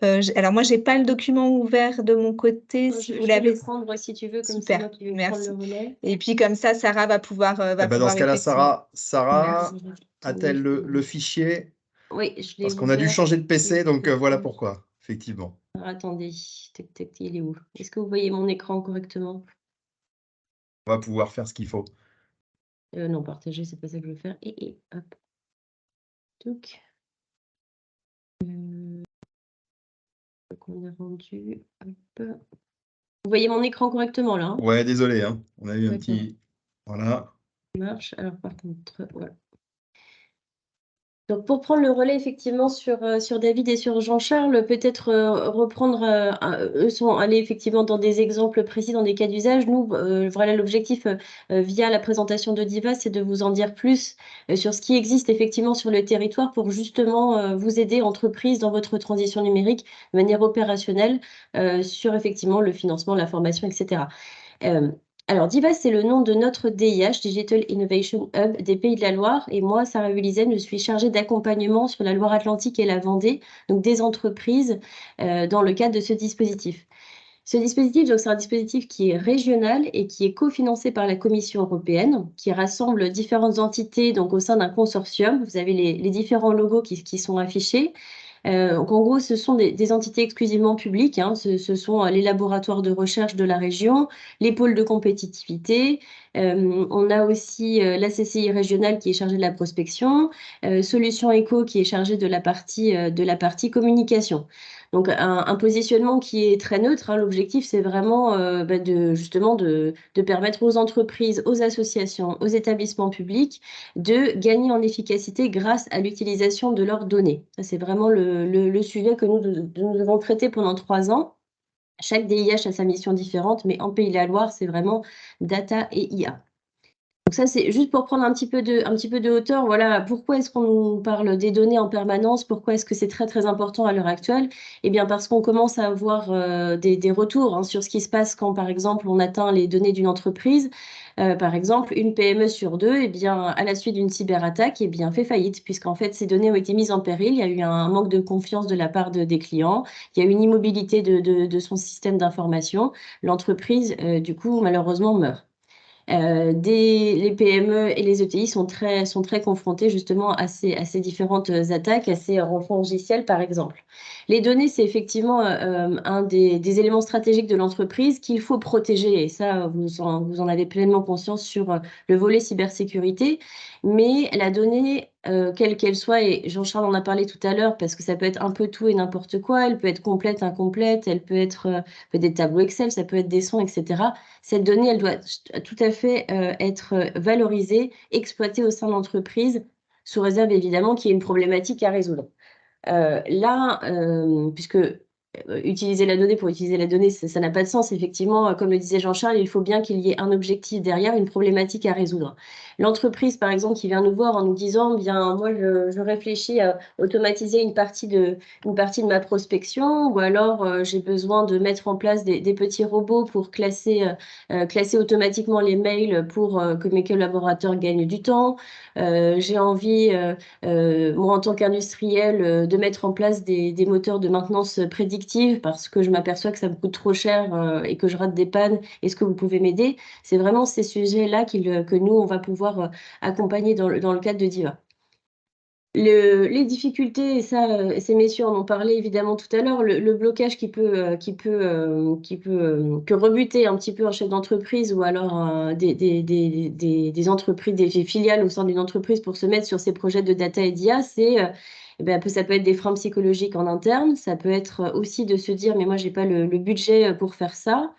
moi, j'ai pas le document ouvert de mon côté, si vous Je vais l'avez. le prendre si tu veux, comme c'est Super, moi qui vais prendre merci. le relais. Et puis comme ça, Sarah va pouvoir, Eh ben, dans ce cas-là, effectivement. Sarah Merci. a-t-elle le fichier? Oui, je l'ai Parce qu'on a dû ouvert. changer de PC, donc voilà pourquoi, effectivement. Alors, attendez, tac, tac, il est où? Est-ce que vous voyez mon écran correctement? On va pouvoir faire ce qu'il faut. Non, partager, c'est pas ça que je veux faire. Et hop. Donc, on est rendu. Hop. Vous voyez mon écran correctement là, hein? Ouais, désolé, hein. On a eu un D'accord. petit... Voilà. Ça marche. Alors, par contre, voilà. Donc, pour prendre le relais effectivement sur David et sur Jean-Charles, peut-être reprendre, eux sont allés effectivement dans des exemples précis, dans des cas d'usage. Nous, voilà, l'objectif via la présentation de Diva, c'est de vous en dire plus sur ce qui existe effectivement sur le territoire pour justement vous aider, entreprise, dans votre transition numérique de manière opérationnelle sur effectivement le financement, la formation, etc. Alors, DIVA, c'est le nom de notre DIH, Digital Innovation Hub des Pays de la Loire. Et moi, Sarah Ulizen, je suis chargée d'accompagnement sur la Loire-Atlantique et la Vendée, donc des entreprises dans le cadre de ce dispositif. Ce dispositif, donc, c'est un dispositif qui est régional et qui est cofinancé par la Commission européenne, qui rassemble différentes entités donc, au sein d'un consortium. Vous avez les différents logos qui sont affichés. Donc en gros, ce sont des entités exclusivement publiques, hein. Ce sont les laboratoires de recherche de la région, les pôles de compétitivité. On a aussi la CCI régionale qui est chargée de la prospection, Solutions Éco qui est chargée de la partie communication. Donc un positionnement qui est très neutre, hein. L'objectif, c'est vraiment justement de permettre aux entreprises, aux associations, aux établissements publics de gagner en efficacité grâce à l'utilisation de leurs données. Ça, c'est vraiment le sujet que nous devons traiter pendant 3 ans. Chaque DIH a sa mission différente, mais en Pays de la Loire, c'est vraiment data et IA. Donc ça, c'est juste pour prendre un petit peu de hauteur. Voilà, pourquoi est-ce qu'on nous parle des données en permanence? Pourquoi est-ce que c'est très, très important à l'heure actuelle? Eh bien, parce qu'on commence à avoir des retours hein, sur ce qui se passe quand, par exemple, on atteint les données d'une entreprise. Par exemple, une PME sur deux, eh bien, à la suite d'une cyberattaque, eh bien, fait faillite, puisqu'en fait, ces données ont été mises en péril. Il y a eu un manque de confiance de la part des clients. Il y a eu une immobilité de son système d'information. L'entreprise, du coup, malheureusement, meurt. Les PME et les ETI sont très confrontés justement à ces différentes attaques, à ces rançongiciels par exemple. Les données, c'est effectivement un des éléments stratégiques de l'entreprise qu'il faut protéger et ça, vous en avez pleinement conscience sur le volet cybersécurité. Mais la donnée, quelle qu'elle soit, et Jean-Charles en a parlé tout à l'heure, parce que ça peut être un peu tout et n'importe quoi, elle peut être complète, incomplète, elle peut être des tableaux Excel, ça peut être des sons, etc. Cette donnée, elle doit tout à fait être valorisée, exploitée au sein de l'entreprise, sous réserve évidemment qu'il y ait une problématique à résoudre. Puisque utiliser la donnée pour utiliser la donnée, ça n'a pas de sens. Effectivement, comme le disait Jean-Charles, il faut bien qu'il y ait un objectif derrière, une problématique à résoudre. L'entreprise, par exemple, qui vient nous voir en nous disant, bien, moi, je réfléchis à automatiser une partie de ma prospection, ou alors j'ai besoin de mettre en place des petits robots pour classer automatiquement les mails pour que mes collaborateurs gagnent du temps. J'ai envie, moi, en tant qu'industriel, de mettre en place des moteurs de maintenance prédictive parce que je m'aperçois que ça me coûte trop cher et que je rate des pannes. Est-ce que vous pouvez m'aider? C'est vraiment ces sujets-là que nous, on va pouvoir accompagner dans le cadre de DIVA. Les difficultés, et ça, ces messieurs en ont parlé évidemment tout à l'heure, le blocage que rebuter un petit peu un chef d'entreprise ou alors des entreprises, des filiales au sein d'une entreprise pour se mettre sur ces projets de data et d'IA, ça peut être des freins psychologiques en interne, ça peut être aussi de se dire mais moi j'ai pas le budget pour faire ça.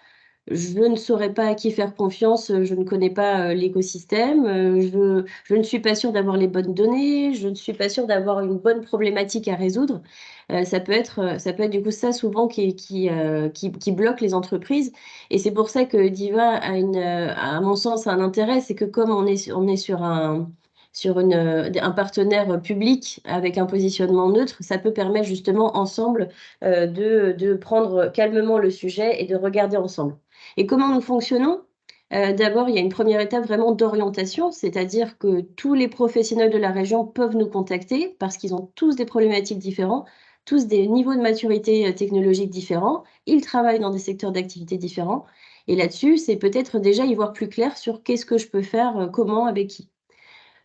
Je ne saurais pas à qui faire confiance, je ne connais pas l'écosystème, je ne suis pas sûre d'avoir les bonnes données, je ne suis pas sûre d'avoir une bonne problématique à résoudre. Ça peut être du coup ça souvent qui bloque les entreprises. Et c'est pour ça que Diva à mon sens, a un intérêt, c'est que comme on est sur un partenaire public avec un positionnement neutre, ça peut permettre justement ensemble de prendre calmement le sujet et de regarder ensemble. Et comment nous fonctionnons? D'abord, il y a une première étape vraiment d'orientation, c'est-à-dire que tous les professionnels de la région peuvent nous contacter parce qu'ils ont tous des problématiques différents, tous des niveaux de maturité technologique différents, ils travaillent dans des secteurs d'activité différents. Et là-dessus, c'est peut-être déjà y voir plus clair sur qu'est-ce que je peux faire, comment, avec qui.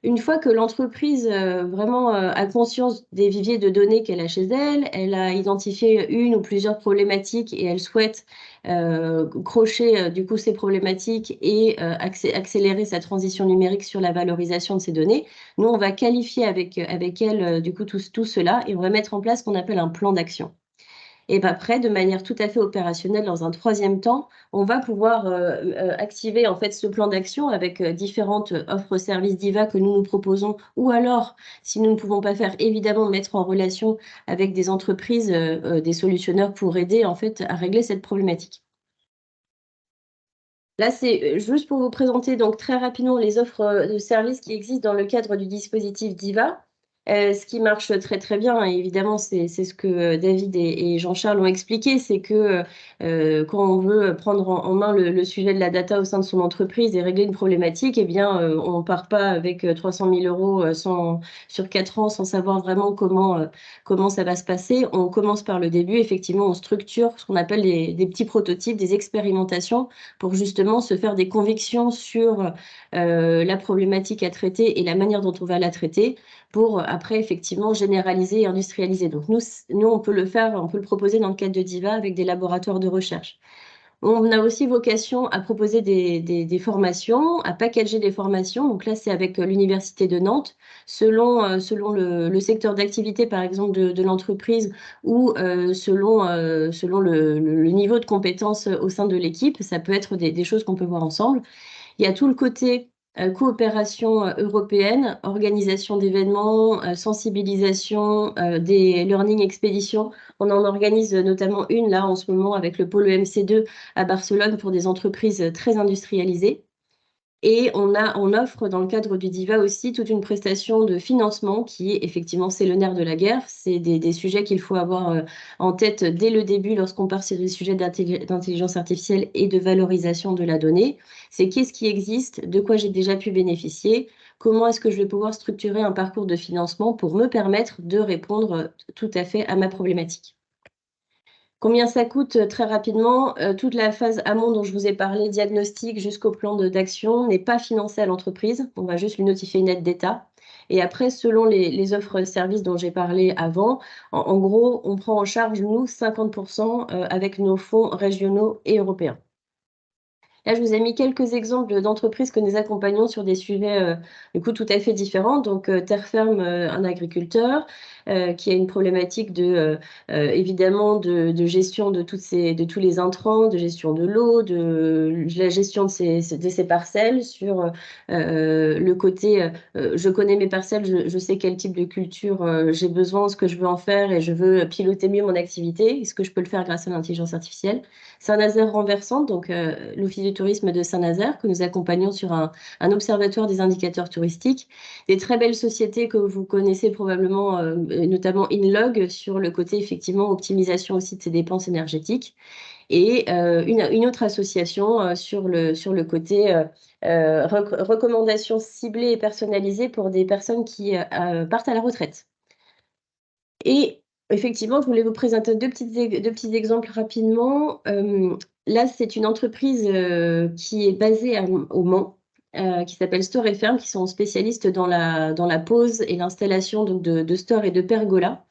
Une fois que l'entreprise vraiment a conscience des viviers de données qu'elle a chez elle, elle a identifié une ou plusieurs problématiques et elle souhaite crocher du coup ces problématiques et accélérer sa transition numérique sur la valorisation de ces données, nous on va qualifier avec elle du coup tout cela et on va mettre en place ce qu'on appelle un plan d'action. Et après, de manière tout à fait opérationnelle, dans un troisième temps, on va pouvoir activer en fait ce plan d'action avec différentes offres services Diva que nous proposons, ou alors, si nous ne pouvons pas faire, évidemment, mettre en relation avec des entreprises, des solutionneurs pour aider en fait à régler cette problématique. Là, c'est juste pour vous présenter donc très rapidement les offres de services qui existent dans le cadre du dispositif Diva. Ce qui marche très très bien, et évidemment, c'est ce que David et Jean-Charles ont expliqué, c'est que quand on veut prendre en main le sujet de la data au sein de son entreprise et régler une problématique, eh bien, on ne part pas avec 300 000 euros sur 4 ans sans savoir vraiment comment ça va se passer. On commence par le début, effectivement, on structure ce qu'on appelle des petits prototypes, des expérimentations pour justement se faire des convictions sur la problématique à traiter et la manière dont on va la traiter pour après effectivement généraliser et industrialiser. Donc nous, on peut le faire, on peut le proposer dans le cadre de Diva avec des laboratoires de recherche. On a aussi vocation à proposer des formations, à packager des formations. Donc là, c'est avec l'Université de Nantes, selon le secteur d'activité, par exemple, de l'entreprise ou selon le niveau de compétence au sein de l'équipe. Ça peut être des choses qu'on peut voir ensemble. Il y a tout le côté coopération européenne, organisation d'événements, sensibilisation, des learning expéditions. On en organise notamment une là en ce moment avec le pôle EMC2 à Barcelone pour des entreprises très industrialisées. Et on offre dans le cadre du Diva aussi toute une prestation de financement qui est effectivement, c'est le nerf de la guerre. C'est des sujets qu'il faut avoir en tête dès le début lorsqu'on part sur des sujets d'intelligence artificielle et de valorisation de la donnée. C'est qu'est-ce qui existe, de quoi j'ai déjà pu bénéficier, comment est-ce que je vais pouvoir structurer un parcours de financement pour me permettre de répondre tout à fait à ma problématique. Combien ça coûte très rapidement? Toute la phase amont dont je vous ai parlé, diagnostic jusqu'au plan d'action, n'est pas financée à l'entreprise. On va juste lui notifier une aide d'État. Et après, selon les offres services dont j'ai parlé avant, en gros, on prend en charge, nous, 50% avec nos fonds régionaux et européens. Là, je vous ai mis quelques exemples d'entreprises que nous accompagnons sur des sujets du coup tout à fait différents. Donc, Terre Ferme, un agriculteur qui a une problématique évidemment de gestion de tous les intrants, de gestion de l'eau, de la gestion de ses parcelles, sur le côté je connais mes parcelles, je sais quel type de culture j'ai besoin, ce que je veux en faire et je veux piloter mieux mon activité. Est-ce que je peux le faire grâce à l'intelligence artificielle? Saint-Nazaire renversante, donc l'Office du tourisme de Saint-Nazaire, que nous accompagnons sur un observatoire des indicateurs touristiques. Des très belles sociétés que vous connaissez probablement, notamment InLog, sur le côté effectivement optimisation aussi de ses dépenses énergétiques. Et une autre association sur le côté recommandations ciblées et personnalisées pour des personnes qui partent à la retraite. Et effectivement, je voulais vous présenter deux petits exemples rapidement. Là, c'est une entreprise qui est basée au Mans, qui s'appelle Store et Ferme, qui sont spécialistes dans la pose et l'installation de stores et de pergolas.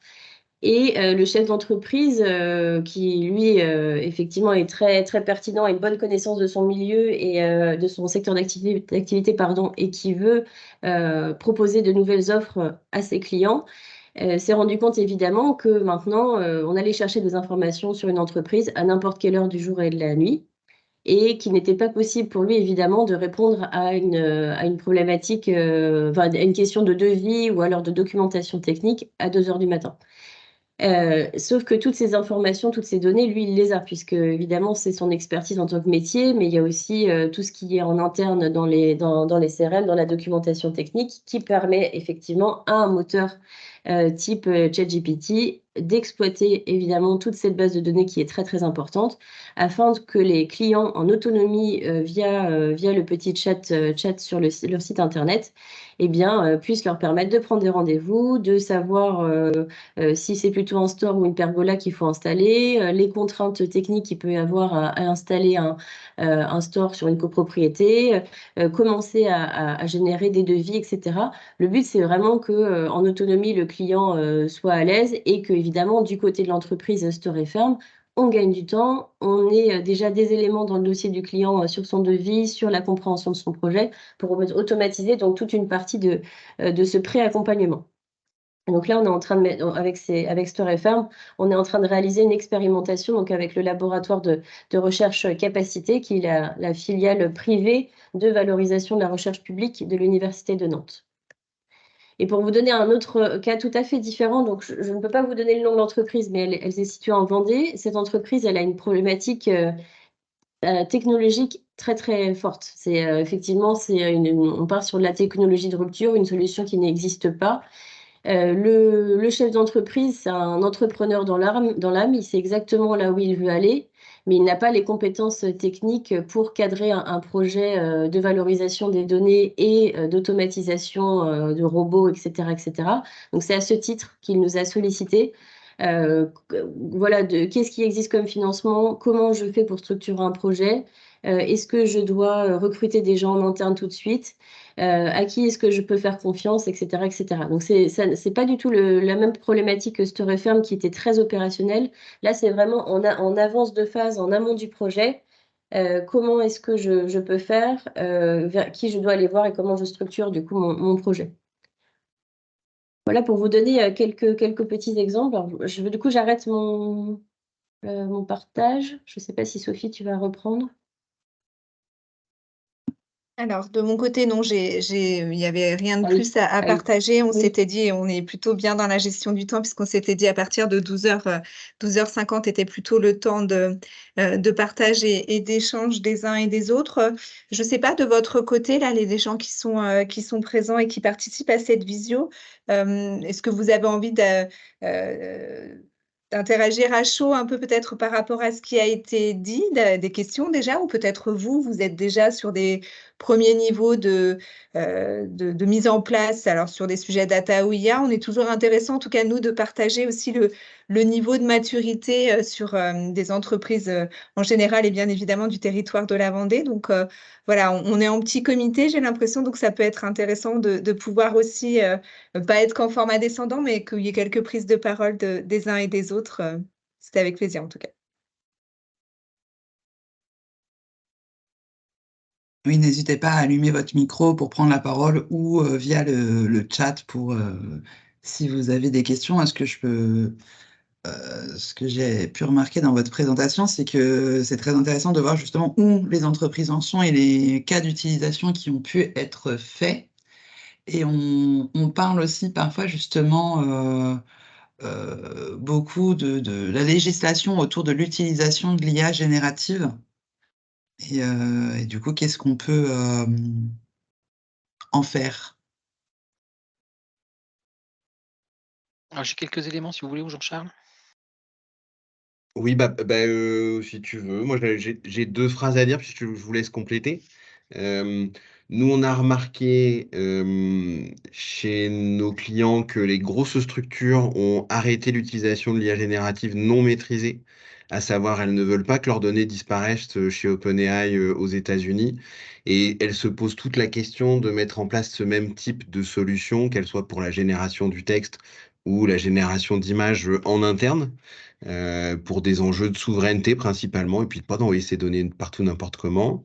Et le chef d'entreprise, qui lui, effectivement, est très, très pertinent, a une bonne connaissance de son milieu et de son secteur d'activité, pardon, et qui veut proposer de nouvelles offres à ses clients, s'est rendu compte évidemment que maintenant, on allait chercher des informations sur une entreprise à n'importe quelle heure du jour et de la nuit, et qu'il n'était pas possible pour lui, évidemment, de répondre à une problématique, à une question de devis ou alors de documentation technique à 2 heures du matin. Sauf que toutes ces informations, toutes ces données, lui, il les a, puisque évidemment, c'est son expertise en tant que métier, mais il y a aussi tout ce qui est en interne dans les CRM, dans la documentation technique, qui permet effectivement à un moteur type ChatGPT d'exploiter évidemment toute cette base de données qui est très très importante, afin que les clients en autonomie via le petit chat sur leur site internet, eh bien, puissent leur permettre de prendre des rendez-vous, de savoir si c'est plutôt un store ou une pergola qu'il faut installer, les contraintes techniques qu'il peut y avoir à installer un store sur une copropriété, commencer à générer des devis, etc. Le but, c'est vraiment que en autonomie, le client soit à l'aise, et que, évidemment, du côté de l'entreprise Store et Ferme, on gagne du temps, on ait déjà des éléments dans le dossier du client sur son devis, sur la compréhension de son projet, pour automatiser donc toute une partie de ce pré-accompagnement. Donc là, on est en train de mettre, avec Store et Ferme, on est en train de réaliser une expérimentation donc avec le laboratoire de recherche capacité, qui est la filiale privée de valorisation de la recherche publique de l'Université de Nantes. Et pour vous donner un autre cas tout à fait différent, donc je ne peux pas vous donner le nom de l'entreprise, mais elle est située en Vendée. Cette entreprise, elle a une problématique technologique très très forte. C'est effectivement, on part sur de la technologie de rupture, une solution qui n'existe pas. Le chef d'entreprise, c'est un entrepreneur dans l'âme, il sait exactement là où il veut aller, mais il n'a pas les compétences techniques pour cadrer un projet de valorisation des données et d'automatisation de robots, etc., etc. Donc c'est à ce titre qu'il nous a sollicité. Voilà, qu'est-ce qui existe comme financement, comment je fais pour structurer un projet, est-ce que je dois recruter des gens en interne tout de suite, à qui est-ce que je peux faire confiance, etc., etc. Donc c'est pas du tout la même problématique que Store et Ferme, qui était très opérationnelle. Là, c'est vraiment en avance de phase, en amont du projet. Comment est-ce que je peux faire, vers qui je dois aller voir et comment je structure du coup mon projet. Voilà, pour vous donner quelques petits exemples. Alors, du coup, j'arrête mon partage. Je ne sais pas si Sophie, tu vas reprendre. Alors, de mon côté, non, il n'y avait rien de Ah oui. plus à Ah oui. partager. On Oui. s'était dit, on est plutôt bien dans la gestion du temps, puisqu'on s'était dit à partir de 12h, 12h50 était plutôt le temps de partage et d'échange des uns et des autres. Je ne sais pas, de votre côté, là, les gens qui sont présents et qui participent à cette visio, est-ce que vous avez envie d'interagir à chaud un peu peut-être par rapport à ce qui a été dit, des questions déjà, ou peut-être vous êtes déjà sur des premiers niveaux de mise en place, alors sur des sujets data ou IA. On est toujours intéressant, en tout cas nous, de partager aussi le niveau de maturité sur des entreprises en général, et bien évidemment du territoire de la Vendée. Donc voilà, on est en petit comité, j'ai l'impression, donc ça peut être intéressant de pouvoir aussi pas être qu'en format descendant, mais qu'il y ait quelques prises de parole des uns et des autres. C'était avec plaisir en tout cas. Oui, n'hésitez pas à allumer votre micro pour prendre la parole, ou via le chat pour si vous avez des questions. Ce que j'ai pu remarquer dans votre présentation, c'est que c'est très intéressant de voir justement où les entreprises en sont et les cas d'utilisation qui ont pu être faits. Et on parle aussi parfois justement beaucoup de la législation autour de l'utilisation de l'IA générative. Et du coup, qu'est-ce qu'on peut en faire? Alors, j'ai quelques éléments, si vous voulez, Jean-Charles. Oui, si tu veux. Moi, j'ai 2 phrases à dire, puis je vous laisse compléter. Nous, on a remarqué chez nos clients que les grosses structures ont arrêté l'utilisation de l'IA générative non maîtrisée, à savoir elles ne veulent pas que leurs données disparaissent chez OpenAI aux États-Unis, et elles se posent toute la question de mettre en place ce même type de solution, qu'elle soit pour la génération du texte ou la génération d'images en interne, pour des enjeux de souveraineté principalement, et puis pas d'envoyer ces données partout n'importe comment.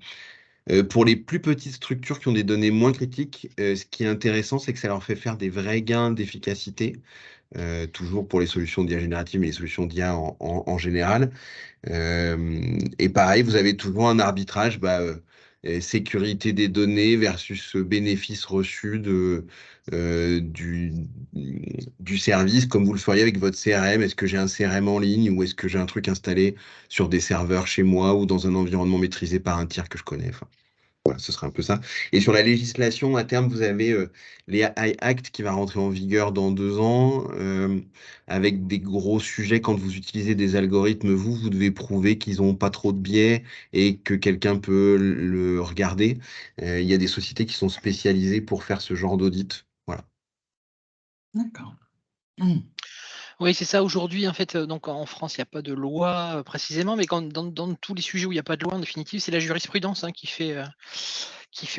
Pour les plus petites structures qui ont des données moins critiques, ce qui est intéressant, c'est que ça leur fait faire des vrais gains d'efficacité, toujours pour les solutions d'IA générative, mais les solutions d'IA en général. Et pareil, vous avez toujours un arbitrage, sécurité des données versus bénéfice reçu du service, comme vous le feriez avec votre CRM. Est-ce que j'ai un CRM en ligne ou est-ce que j'ai un truc installé sur des serveurs chez moi ou dans un environnement maîtrisé par un tiers que je connais? Enfin, voilà, ce sera un peu ça. Et sur la législation, à terme, vous avez les AI Act qui va rentrer en vigueur dans 2 ans, avec des gros sujets. Quand vous utilisez des algorithmes, vous devez prouver qu'ils n'ont pas trop de biais et que quelqu'un peut le regarder. Il y a des sociétés qui sont spécialisées pour faire ce genre d'audit. Voilà. D'accord. Mmh. Oui, c'est ça. Aujourd'hui, en fait, donc en France, il n'y a pas de loi précisément, mais dans tous les sujets où il n'y a pas de loi, en définitive, c'est la jurisprudence qui fait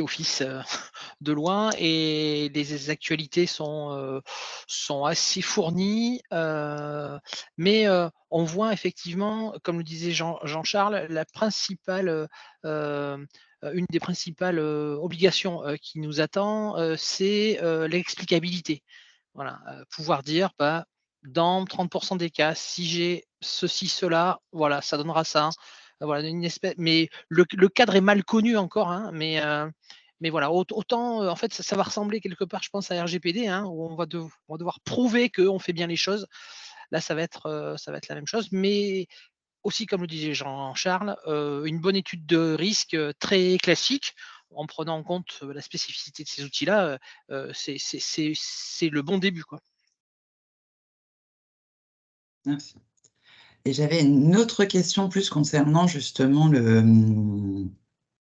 office de loi, et les actualités sont assez fournies. Mais on voit effectivement, comme le disait Jean-Charles, la principale, une des principales obligations qui nous attend, c'est l'explicabilité. Voilà, pouvoir dire, dans 30 des cas, si j'ai ceci, cela, voilà, ça donnera ça. Voilà, une espèce, mais le cadre est mal connu encore, hein, mais voilà, autant, en fait, ça va ressembler quelque part, je pense, à RGPD, hein, où on va devoir prouver qu'on fait bien les choses. Là, ça va être la même chose, mais aussi, comme le disait Jean-Charles, une bonne étude de risque, très classique, en prenant en compte, la spécificité de ces outils-là, c'est le bon début, quoi. Merci. Et j'avais une autre question plus concernant justement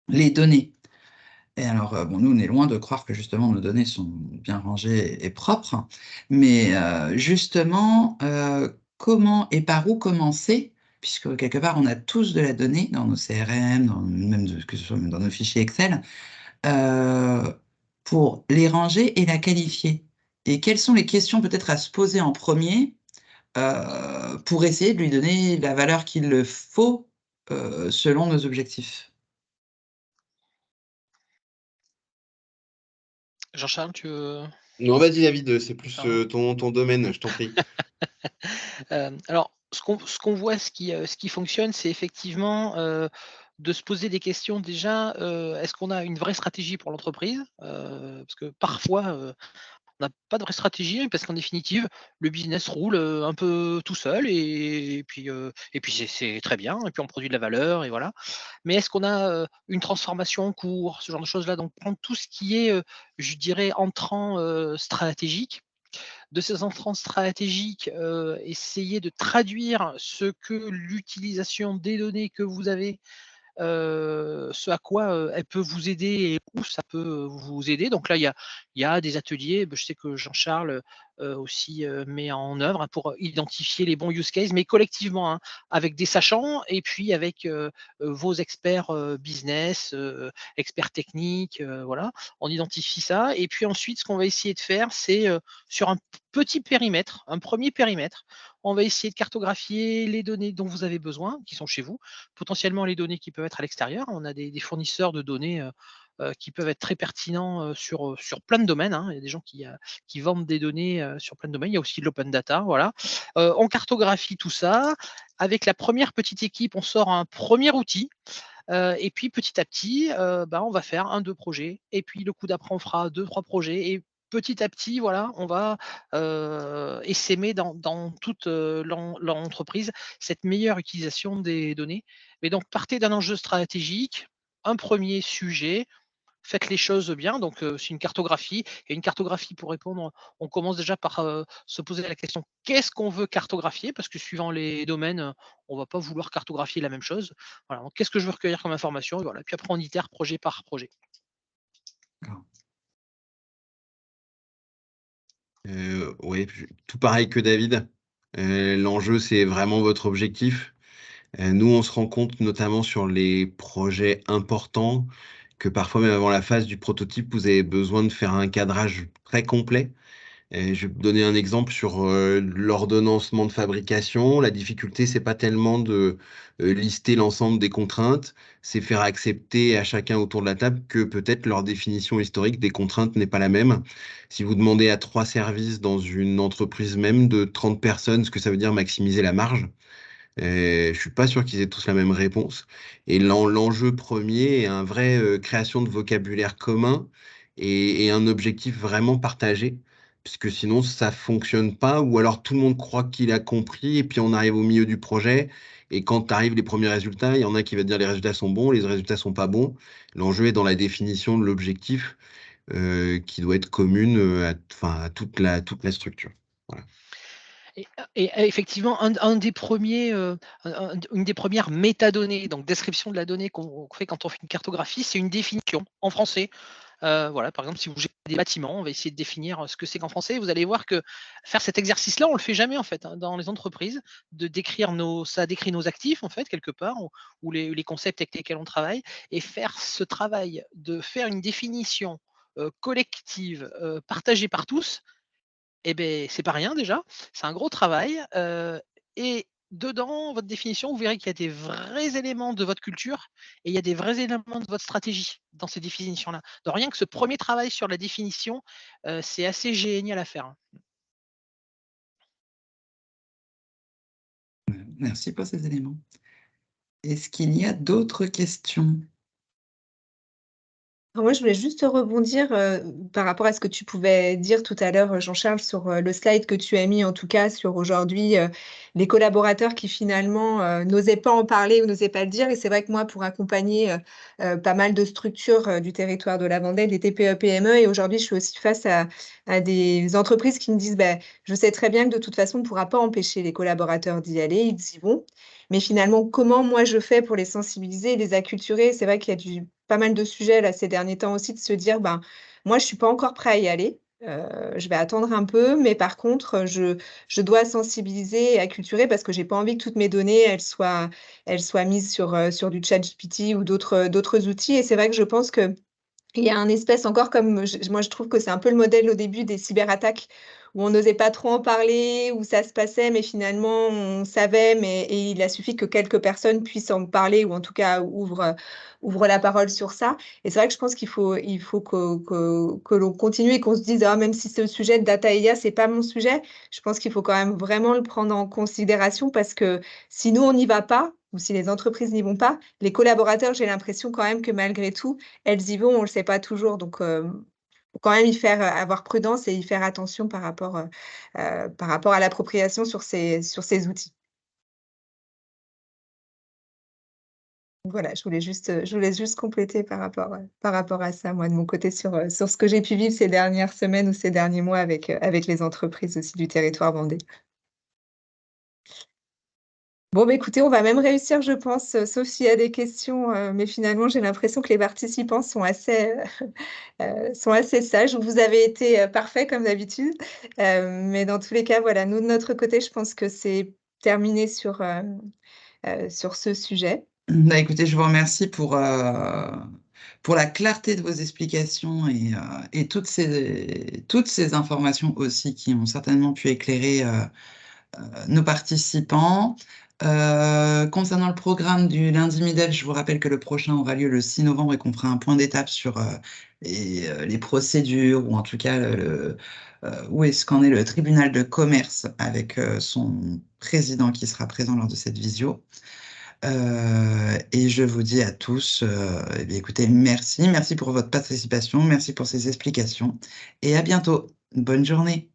les données. Et alors, bon, nous, on est loin de croire que justement nos données sont bien rangées et propres, mais justement, comment et par où commencer? Puisque quelque part, on a tous de la donnée dans nos CRM, que ce soit même dans nos fichiers Excel, pour les ranger et la qualifier. Et quelles sont les questions peut-être à se poser en premier pour essayer de lui donner la valeur qu'il le faut selon nos objectifs? Jean-Charles, tu veux Non, vas-y, David, c'est plus faire un ton domaine, je t'en prie. Alors, ce qu'on voit, ce qui fonctionne, c'est effectivement, de se poser des questions déjà, est-ce qu'on a une vraie stratégie pour l'entreprise? Parce que parfois, on n'a pas de vraie stratégie parce qu'en définitive, le business roule, un peu tout seul, et puis c'est très bien, et puis on produit de la valeur et voilà. Mais est-ce qu'on a, une transformation en cours? Ce genre de choses-là, donc prendre tout ce qui est, je dirais entrant, stratégique. De ces entrants stratégiques, essayer de traduire ce que l'utilisation des données que vous avez, ce à quoi, elle peut vous aider et où ça peut vous aider. Donc là, il y a des ateliers, je sais que Jean-Charles, aussi, met en œuvre, hein, pour identifier les bons use cases, mais collectivement, hein, avec des sachants et puis avec, vos experts, business, experts techniques, voilà. On identifie ça, et puis ensuite, ce qu'on va essayer de faire, c'est, sur un petit périmètre, un premier périmètre, on va essayer de cartographier les données dont vous avez besoin, qui sont chez vous, potentiellement les données qui peuvent être à l'extérieur. On a des fournisseurs de données, qui peuvent être très pertinents, sur plein de domaines, hein. Il y a des gens qui vendent des données, sur plein de domaines. Il y a aussi de l'open data, voilà. On cartographie tout ça. Avec la première petite équipe, on sort un premier outil, et puis petit à petit, on va faire un, 2 projets, et puis le coup d'après, on fera 2, 3 projets, et petit à petit, voilà, on va, essaimer dans toute, l'entreprise cette meilleure utilisation des données. Mais donc partez d'un enjeu stratégique, un premier sujet, faites les choses bien. Donc c'est une cartographie, et une cartographie, pour répondre, on commence déjà par, se poser la question: «Qu'est-ce qu'on veut cartographier?» Parce que suivant les domaines, on ne va pas vouloir cartographier la même chose. Voilà, donc qu'est-ce que je veux recueillir comme information? Et voilà, puis après on itère projet par projet. Oui, tout pareil que David. L'enjeu, c'est vraiment votre objectif. Nous, on se rend compte, notamment sur les projets importants, que parfois, même avant la phase du prototype, vous avez besoin de faire un cadrage très complet. Et je vais vous donner un exemple sur l'ordonnancement de fabrication. La difficulté, c'est pas tellement de lister l'ensemble des contraintes, c'est faire accepter à chacun autour de la table que peut-être leur définition historique des contraintes n'est pas la même. Si vous demandez à 3 services dans une entreprise même de 30 personnes ce que ça veut dire maximiser la marge, je suis pas sûr qu'ils aient tous la même réponse. Et l'enjeu premier est un vrai création de vocabulaire commun et un objectif vraiment partagé, puisque sinon ça fonctionne pas, ou alors tout le monde croit qu'il a compris, et puis on arrive au milieu du projet, et quand arrivent les premiers résultats, il y en a qui va dire les résultats sont bons, les résultats sont pas bons. L'enjeu est dans la définition de l'objectif qui doit être commune enfin, à toute la structure. Voilà. Et effectivement, une des premières métadonnées, donc description de la donnée qu'on fait quand on fait une cartographie, c'est une définition en français. Voilà, par exemple, si vous gérez des bâtiments, on va essayer de définir ce que c'est qu'en français. Vous allez voir que faire cet exercice-là, on le fait jamais en fait dans les entreprises, de décrire ça décrit nos actifs en fait quelque part, ou les concepts avec lesquels on travaille, et faire ce travail de faire une définition collective, partagée par tous. Eh beh, c'est pas rien déjà, c'est un gros travail, et dedans, votre définition, vous verrez qu'il y a des vrais éléments de votre culture et il y a des vrais éléments de votre stratégie dans ces définitions-là. Donc rien que ce premier travail sur la définition, c'est assez génial à faire, hein. Merci pour ces éléments. Est-ce qu'il y a d'autres questions? Alors moi, je voulais juste rebondir, par rapport à ce que tu pouvais dire tout à l'heure, Jean-Charles, sur, le slide que tu as mis, en tout cas, sur aujourd'hui, les collaborateurs qui finalement, n'osaient pas en parler ou n'osaient pas le dire. Et c'est vrai que moi, pour accompagner, pas mal de structures, du territoire de la Vendée, des TPE-PME, et aujourd'hui, je suis aussi face à des entreprises qui me disent: «Beh, je sais très bien que de toute façon, on ne pourra pas empêcher les collaborateurs d'y aller, ils y vont. Mais finalement, comment moi je fais pour les sensibiliser et les acculturer?» C'est vrai qu'il y a pas mal de sujets là ces derniers temps aussi, de se dire: «Ben, moi je suis pas encore prêt à y aller, je vais attendre un peu, mais par contre, je dois sensibiliser et acculturer parce que j'ai pas envie que toutes mes données, elles soient mises sur du ChatGPT ou d'autres outils». Et c'est vrai que je pense qu'il y a un espèce encore, comme moi je trouve que c'est un peu le modèle au début des cyberattaques, où on n'osait pas trop en parler, où ça se passait, mais finalement on savait, et il a suffi que quelques personnes puissent en parler, ou en tout cas ouvrent la parole sur ça. Et c'est vrai que je pense qu'il faut que l'on continue et qu'on se dise: «Ah, même si ce sujet de data IA, c'est pas mon sujet», je pense qu'il faut quand même vraiment le prendre en considération, parce que si nous on n'y va pas, ou si les entreprises n'y vont pas, les collaborateurs, j'ai l'impression quand même que malgré tout, elles y vont, on le sait pas toujours. Donc, faut quand même avoir prudence et y faire attention par rapport à l'appropriation sur ces outils. Donc voilà, je voulais juste compléter par rapport à ça, moi, de mon côté, sur ce que j'ai pu vivre ces dernières semaines ou ces derniers mois avec les entreprises aussi du territoire vendée. Bon, bah, écoutez, on va même réussir, je pense, sauf s'il y a des questions, mais finalement, j'ai l'impression que les participants sont assez sages. Vous avez été, parfaits comme d'habitude, mais dans tous les cas, voilà, nous, de notre côté, je pense que c'est terminé sur ce sujet. Bah, écoutez, je vous remercie pour la clarté de vos explications et toutes ces informations aussi qui ont certainement pu éclairer nos participants. Concernant le programme du lundi MEDEF, je vous rappelle que le prochain aura lieu le 6 novembre et qu'on fera un point d'étape sur les procédures, ou en tout cas où est-ce qu'en est le tribunal de commerce avec son président qui sera présent lors de cette visio. Et je vous dis à tous, eh bien, écoutez, merci pour votre participation, merci pour ces explications et à bientôt. Bonne journée.